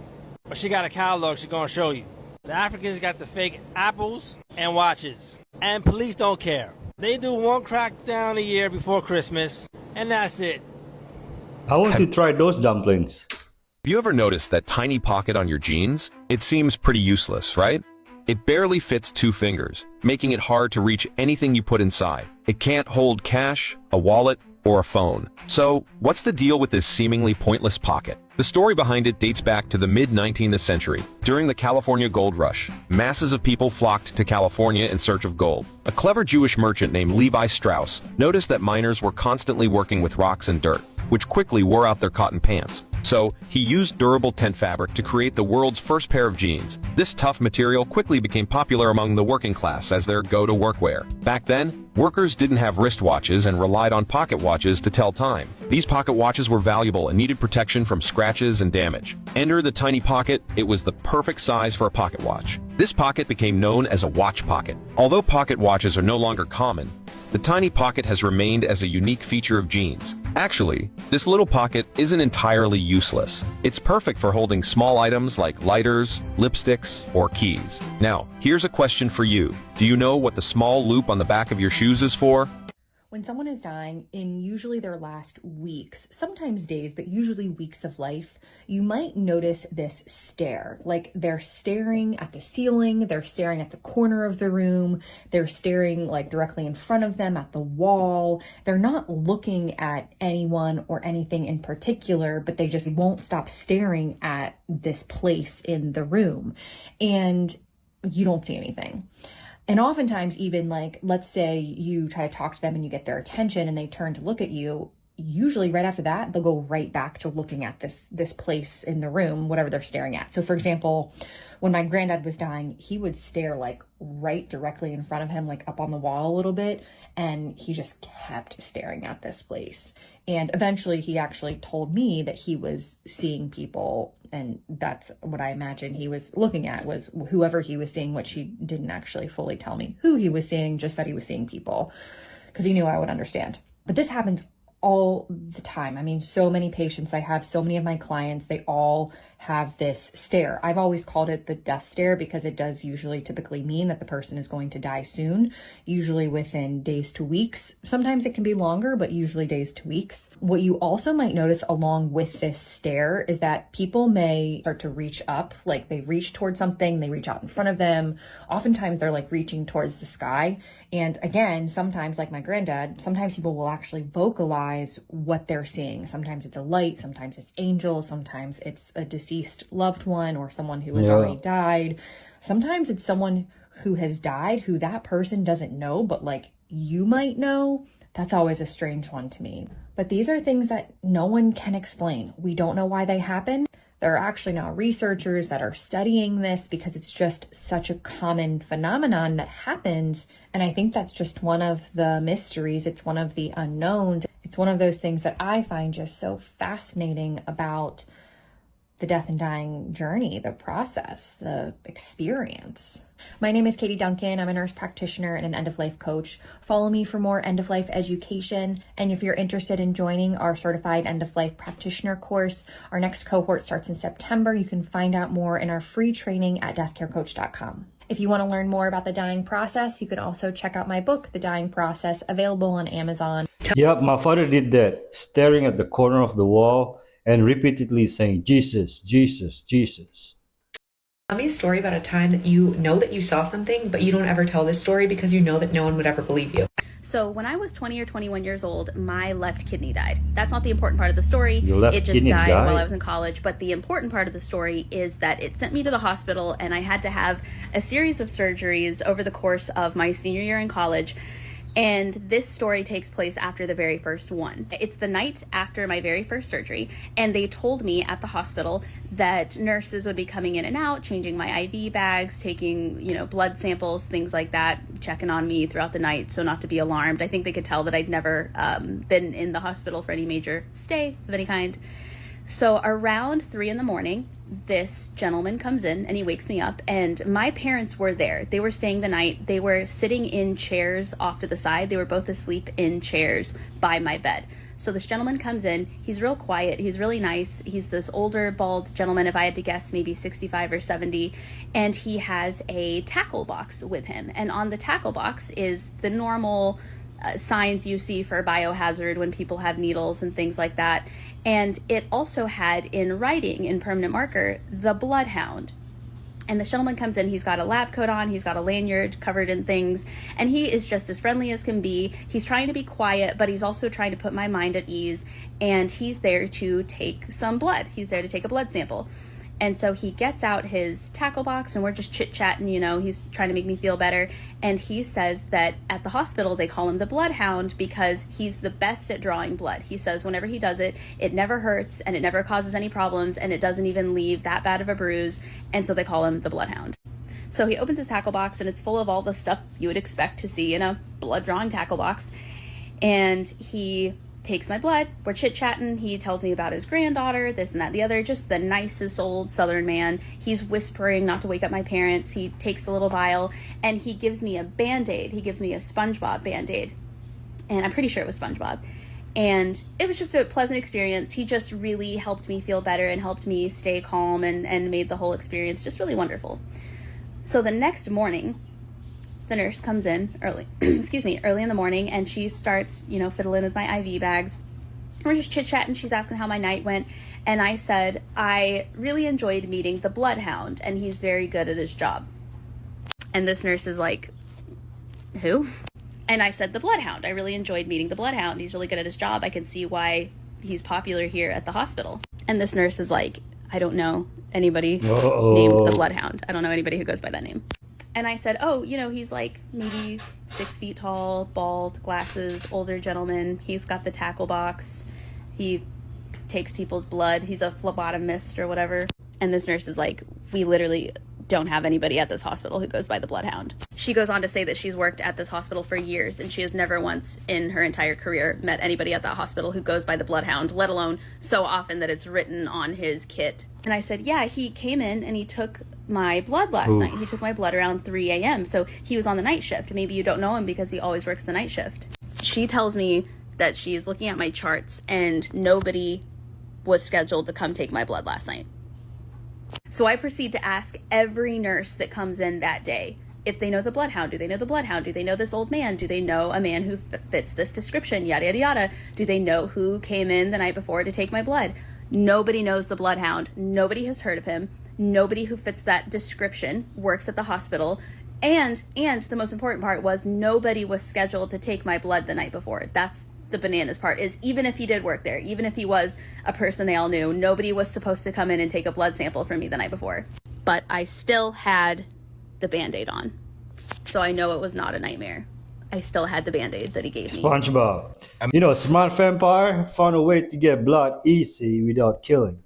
But she got a catalog she's going to show you. The Africans got the fake apples and watches. And police don't care. They do one crackdown a year before Christmas, and that's it. I want to try those dumplings. Have you ever noticed that tiny pocket on your jeans? It seems pretty useless, right? It barely fits 2 fingers, making it hard to reach anything you put inside. It can't hold cash, a wallet, or a phone. So, what's the deal with this seemingly pointless pocket? The story behind it dates back to the mid-19th century. During the California gold rush, masses of people flocked to California in search of gold. A clever Jewish merchant named Levi Strauss noticed that miners were constantly working with rocks and dirt, which quickly wore out their cotton pants. So, he used durable tent fabric to create the world's first pair of jeans. This tough material quickly became popular among the working class as their go-to-work wear. Back then, workers didn't have wristwatches and relied on pocket watches to tell time. These pocket watches were valuable and needed protection from scratches and damage. Enter the tiny pocket. It was the perfect size for a pocket watch. This pocket became known as a watch pocket. Although pocket watches are no longer common, the tiny pocket has remained as a unique feature of jeans. Actually, this little pocket isn't entirely useless. It's perfect for holding small items like lighters, lipsticks, or keys. Now, here's a question for you. Do you know what the small loop on the back of your shoes is for? When someone is dying, in usually their last weeks, sometimes days, but usually weeks of life, you might notice this stare. Like they're staring at the ceiling, they're staring at the corner of the room, they're staring like directly in front of them at the wall. They're not looking at anyone or anything in particular, but they just won't stop staring at this place in the room. And you don't see anything. And oftentimes even like, let's say you try to talk to them and you get their attention and they turn to look at you, usually right after that, they'll go right back to looking at this place in the room, whatever they're staring at. So for example, when my granddad was dying, he would stare like right directly in front of him, like up on the wall a little bit. And he just kept staring at this place. And eventually he actually told me that he was seeing people. And that's what I imagine he was looking at, was whoever he was seeing, which he didn't actually fully tell me who he was seeing, just that he was seeing people, because he knew I would understand. But this happens all the time. I mean, so many patients I have, so many of my clients, they all have this stare. I've always called it the death stare because it does usually typically mean that the person is going to die soon, usually within days to weeks. Sometimes it can be longer, but usually days to weeks. What you also might notice along with this stare is that people may start to reach up, like they reach towards something, they reach out in front of them. Oftentimes they're like reaching towards the sky. And again, sometimes like my granddad, sometimes people will actually vocalize what they're seeing. Sometimes it's a light, sometimes it's angels, sometimes it's a deceased loved one or someone who has already died. Sometimes it's someone who has died who that person doesn't know, but like you might know. That's always a strange one to me. But these are things that no one can explain. We don't know why they happen. There are actually now researchers that are studying this because it's just such a common phenomenon that happens. And I think that's just one of the mysteries. It's one of the unknowns. It's one of those things that I find just so fascinating about the death and dying journey, the process, the experience. My name is Katie Duncan. I'm a nurse practitioner and an end-of-life coach. Follow me for more end-of-life education. And if you're interested in joining our certified end-of-life practitioner course, our next cohort starts in September. You can find out more in our free training at deathcarecoach.com. If you want to learn more about the dying process, you can also check out my book, The Dying Process, available on Amazon. Yep, my father did that, staring at the corner of the wall and repeatedly saying, Jesus, Jesus, Jesus. Tell me a story about a time that you know that you saw something, but you don't ever tell this story because you know that no one would ever believe you. So when I was 20 or 21 years old, my left kidney died. That's not the important part of the story. Your left it just kidney died died? while I was in college. But the important part of the story is that it sent me to the hospital and I had to have a series of surgeries over the course of my senior year in college. And this story takes place after the very first one. It's the night after my very first surgery, and they told me at the hospital that nurses would be coming in and out, changing my IV bags, taking, blood samples, things like that, checking on me throughout the night, so not to be alarmed. I think they could tell that I'd never been in the hospital for any major stay of any kind. So around 3 a.m, this gentleman comes in and he wakes me up, and my parents were there. They were staying the night. They were sitting in chairs off to the side. They were both asleep in chairs by my bed. So this gentleman comes in. He's real quiet. He's really nice. He's this older, bald gentleman, if I had to guess, maybe 65 or 70. And he has a tackle box with him. And on the tackle box is the normal signs you see for biohazard when people have needles and things like that. And it also had in writing, in permanent marker, the Bloodhound. And the gentleman comes in, he's got a lab coat on, he's got a lanyard covered in things, and he is just as friendly as can be. He's trying to be quiet, but he's also trying to put my mind at ease, and he's there to take some blood. He's there to take a blood sample. And so he gets out his tackle box and we're just chit-chatting, he's trying to make me feel better. And he says that at the hospital, they call him the Bloodhound because he's the best at drawing blood. He says whenever he does it, it never hurts and it never causes any problems and it doesn't even leave that bad of a bruise. And so they call him the Bloodhound. So he opens his tackle box and it's full of all the stuff you would expect to see in a blood drawing tackle box. And he takes my blood, we're chit-chatting, he tells me about his granddaughter, this and that, the other, just the nicest old Southern man. He's whispering not to wake up my parents. He takes the little vial and he gives me a Band-Aid. He gives me a SpongeBob Band-Aid. And I'm pretty sure it was SpongeBob. And it was just a pleasant experience. He just really helped me feel better and helped me stay calm and made the whole experience just really wonderful. So the next morning, the nurse comes in early, early in the morning, and she starts, fiddling with my IV bags. We're just chit-chatting. She's asking how my night went. And I said, I really enjoyed meeting the Bloodhound, and he's very good at his job. And this nurse is like, who? And I said, the Bloodhound. I really enjoyed meeting the Bloodhound. He's really good at his job. I can see why he's popular here at the hospital. And this nurse is like, I don't know anybody named the Bloodhound. I don't know anybody who goes by that name. And I said, oh, he's like maybe 6 feet tall, bald, glasses, older gentleman. He's got the tackle box. He takes people's blood. He's a phlebotomist or whatever. And this nurse is like, we literally don't have anybody at this hospital who goes by the Bloodhound. She goes on to say that she's worked at this hospital for years and she has never once in her entire career met anybody at that hospital who goes by the Bloodhound, let alone so often that it's written on his kit. And I said, yeah, he came in and he took my blood last night. He took my blood around 3 a.m. So he was on the night shift. Maybe you don't know him because he always works the night shift. She tells me that she's looking at my charts and nobody was scheduled to come take my blood last night. So I proceed to ask every nurse that comes in that day if they know the Bloodhound. Do they know the Bloodhound? Do they know this old man? Do they know a man who fits this description? Yada, yada, yada. Do they know who came in the night before to take my blood? Nobody knows the Bloodhound. Nobody has heard of him. Nobody who fits that description works at the hospital. And the most important part was nobody was scheduled to take my blood the night before. That's the bananas part, is even if he did work there, even if he was a person they all knew, nobody was supposed to come in and take a blood sample from me the night before. But I still had the Band-Aid on. So I know it was not a nightmare. I still had the Band-Aid that he gave me. SpongeBob. Smart vampire found a way to get blood easy without killing.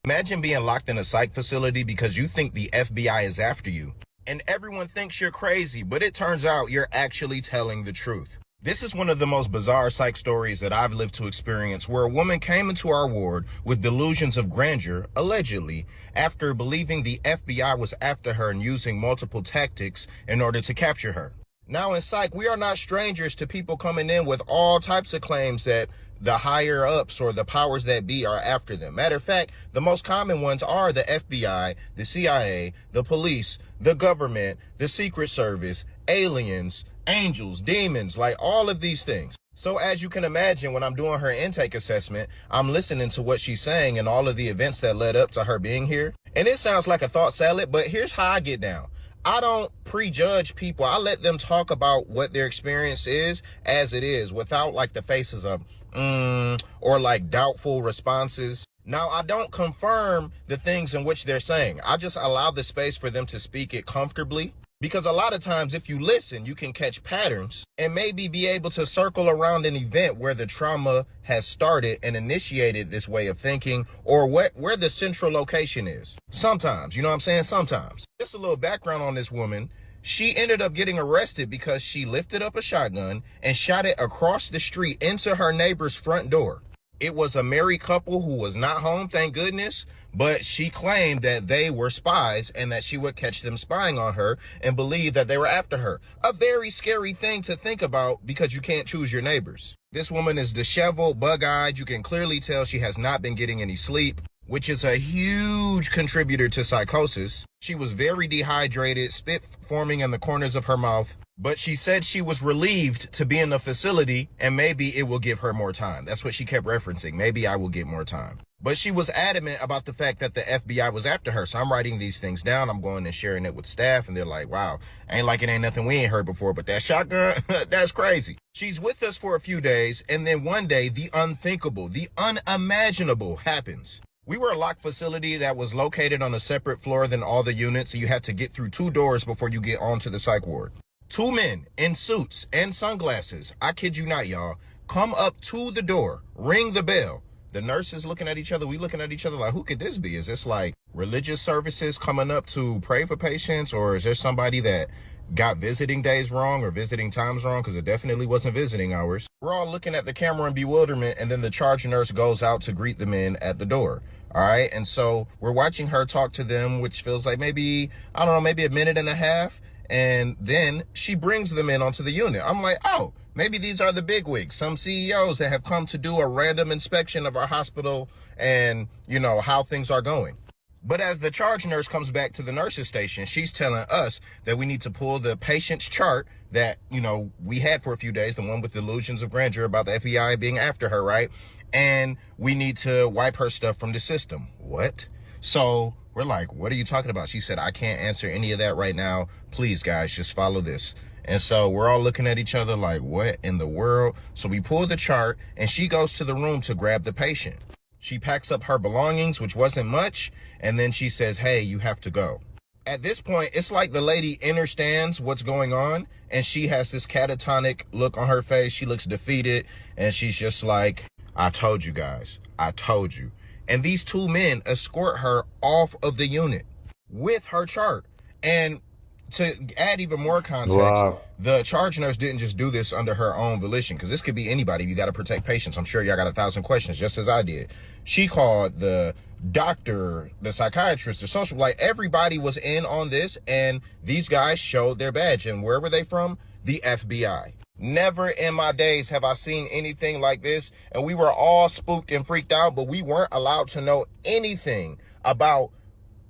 Imagine being locked in a psych facility because you think the FBI is after you. And everyone thinks you're crazy, but it turns out you're actually telling the truth. This is one of the most bizarre psych stories that I've lived to experience, where a woman came into our ward with delusions of grandeur, allegedly, after believing the FBI was after her and using multiple tactics in order to capture her. Now in psych, we are not strangers to people coming in with all types of claims that the higher ups or the powers that be are after them. Matter of fact, the most common ones are the FBI, the CIA, the police, the government, the Secret Service, aliens, angels, demons, like all of these things. So as you can imagine, when I'm doing her intake assessment, I'm listening to what she's saying and all of the events that led up to her being here. And it sounds like a thought salad, but here's how I get down. I don't prejudge people. I let them talk about what their experience is as it is, without like the faces of or like doubtful responses. Now, I don't confirm the things in which they're saying. I just allow the space for them to speak it comfortably. Because a lot of times, if you listen, you can catch patterns and maybe be able to circle around an event where the trauma has started and initiated this way of thinking, or where the central location is. Sometimes, you know what I'm saying? Sometimes. Just a little background on this woman. She ended up getting arrested because she lifted up a shotgun and shot it across the street into her neighbor's front door. It was a married couple who was not home, thank goodness, but she claimed that they were spies and that she would catch them spying on her and believe that they were after her. A very scary thing to think about because you can't choose your neighbors. This woman is disheveled, bug-eyed. You can clearly tell she has not been getting any sleep, which is a huge contributor to psychosis. She was very dehydrated, spit forming in the corners of her mouth, but she said she was relieved to be in the facility and maybe it will give her more time. That's what she kept referencing. Maybe I will get more time. But she was adamant about the fact that the FBI was after her. So I'm writing these things down. I'm going and sharing it with staff and they're like, wow, ain't like it ain't nothing we ain't heard before, but that shotgun, that's crazy. She's with us for a few days and then one day the unthinkable, the unimaginable happens. We were a locked facility that was located on a separate floor than all the units, so you had to get through 2 doors before you get onto the psych ward. 2 men in suits and sunglasses, I kid you not, y'all, come up to the door, ring the bell. The nurses looking at each other, we looking at each other like, who could this be? Is this like religious services coming up to pray for patients, or is there somebody that got visiting days wrong or visiting times wrong? Because it definitely wasn't visiting hours. We're all looking at the camera in bewilderment, and then the charge nurse goes out to greet the men at the door. All right. And so we're watching her talk to them, which feels like maybe, I don't know, maybe a minute and a half. And then she brings them in onto the unit. I'm like, oh, maybe these are the bigwigs, some CEOs that have come to do a random inspection of our hospital and, you know, how things are going. But as the charge nurse comes back to the nurses station, she's telling us that we need to pull the patient's chart that, you know, we had for a few days, the one with delusions of grandeur about the FBI being after her, right? And we need to wipe her stuff from the system. What? So we're like, what are you talking about? She said, I can't answer any of that right now. Please, guys, just follow this. And so we're all looking at each other like, what in the world? So we pull the chart and she goes to the room to grab the patient. She packs up her belongings, which wasn't much. And then she says, hey, you have to go. At this point, it's like the lady understands what's going on, and she has this catatonic look on her face. She looks defeated, and she's just like, I told you guys. I told you. And these two men escort her off of the unit with her chart. And to add even more context, Wow. the charge nurse didn't just do this under her own volition, because this could be anybody. You got to protect patients. I'm sure y'all got 1,000 questions, just as I did. She called the doctor, the psychiatrist, the social, like everybody was in on this, and these guys showed their badge. And where were they from? The FBI. Never in my days have I seen anything like this. And we were all spooked and freaked out, but we weren't allowed to know anything about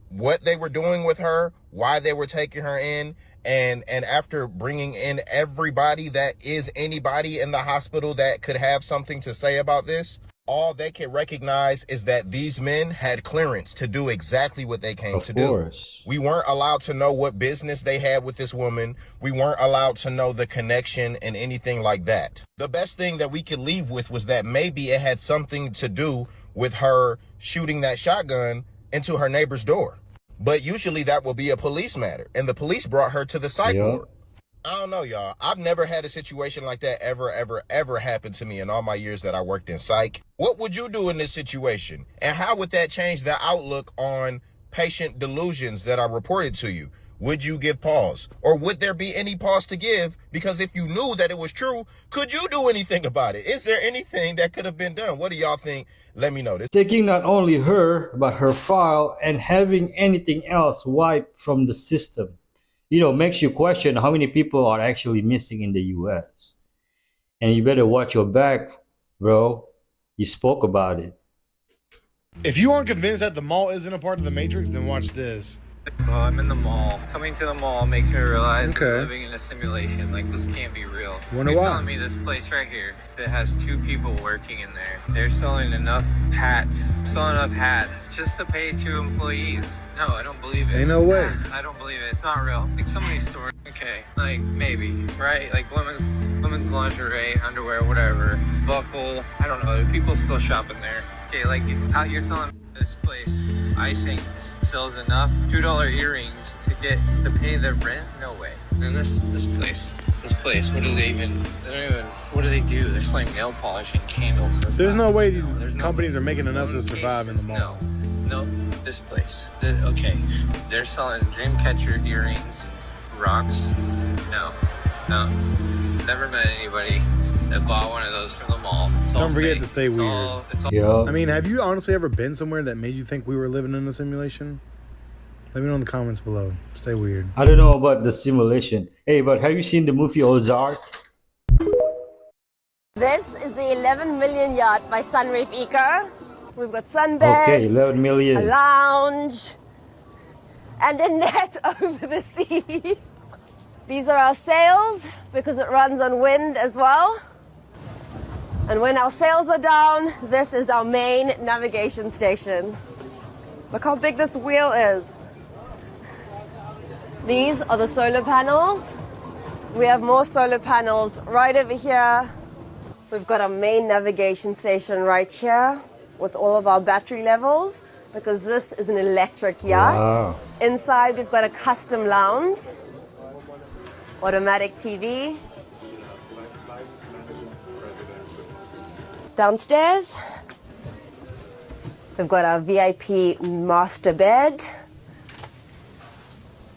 what they were doing with her, why they were taking her in. And after bringing in everybody that is anybody in the hospital that could have something to say about this, all they can recognize is that these men had clearance to do exactly what they came to do. We weren't allowed to know what business they had with this woman. We weren't allowed to know the connection and anything like that. The best thing that we could leave with was that maybe it had something to do with her shooting that shotgun into her neighbor's door. But usually that will be a police matter, and the police brought her to the psych ward. I don't know, y'all. I've never had a situation like that ever happen to me in all my years that I worked in psych. What would you do in this situation? And how would that change the outlook on patient delusions that are reported to you? Would you give pause? Or would there be any pause to give? Because if you knew that it was true, could you do anything about it? Is there anything that could have been done? What do y'all think? Let me know. Taking not only her, but her file and having anything else wiped from the system, makes you question how many people are actually missing in the US. And you better watch your back, bro. You spoke about it. If you aren't convinced that the mall isn't a part of the Matrix, then watch this. Well, I'm in the mall. Coming to the mall makes me realize I'm living in a simulation. Like, this can't be real. Wonder You're why? telling me this place right here that has 2 people working in there, they're selling enough hats, just to pay 2 employees. No, I don't believe it. Ain't no way. I don't believe it. It's not real. Like, some of these stores, okay, like, maybe, right? Like, women's lingerie, underwear, whatever, buckle, I don't know. People still shopping there. Okay, like, how you're telling me this place, icing, sells enough $2 earrings to pay the rent? No way. And this place, what do they what do they do? They're selling nail polish and candles. There's no way these companies are making enough to survive in the mall. No, this place. Okay, they're selling dream catcher earrings and rocks. No. Never met anybody that bought one of those from the mall. Don't forget to stay weird. Yeah. I mean, have you honestly ever been somewhere that made you think we were living in a simulation? Let me know in the comments below. Stay weird. I don't know about the simulation. Hey, but have you seen the movie Ozark? This is the 11 million yacht by Sunreef Eco. We've got sunbeds, Okay, 11 million. a lounge, and a net over the sea. These are our sails because it runs on wind as well. And when our sails are down, this is our main navigation station. Look how big this wheel is. These are the solar panels. We have more solar panels right over here. We've got our main navigation station right here with all of our battery levels because this is an electric yacht. Wow. Inside we've got a custom lounge, automatic TV. Downstairs, we've got our VIP master bed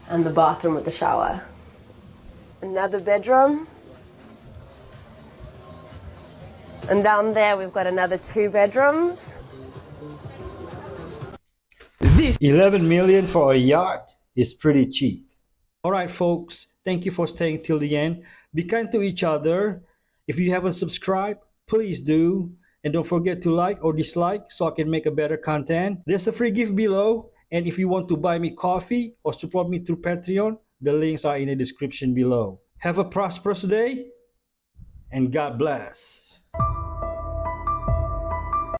and the bathroom with the shower. Another bedroom. And down there we've got another 2 bedrooms. This 11 million for a yacht is pretty cheap. All right, folks, thank you for staying till the end. Be kind to each other. If you haven't subscribed, please do. And don't forget to like or dislike so I can make a better content. There's a free gift below. And if you want to buy me coffee or support me through Patreon, the links are in the description below. Have a prosperous day and God bless.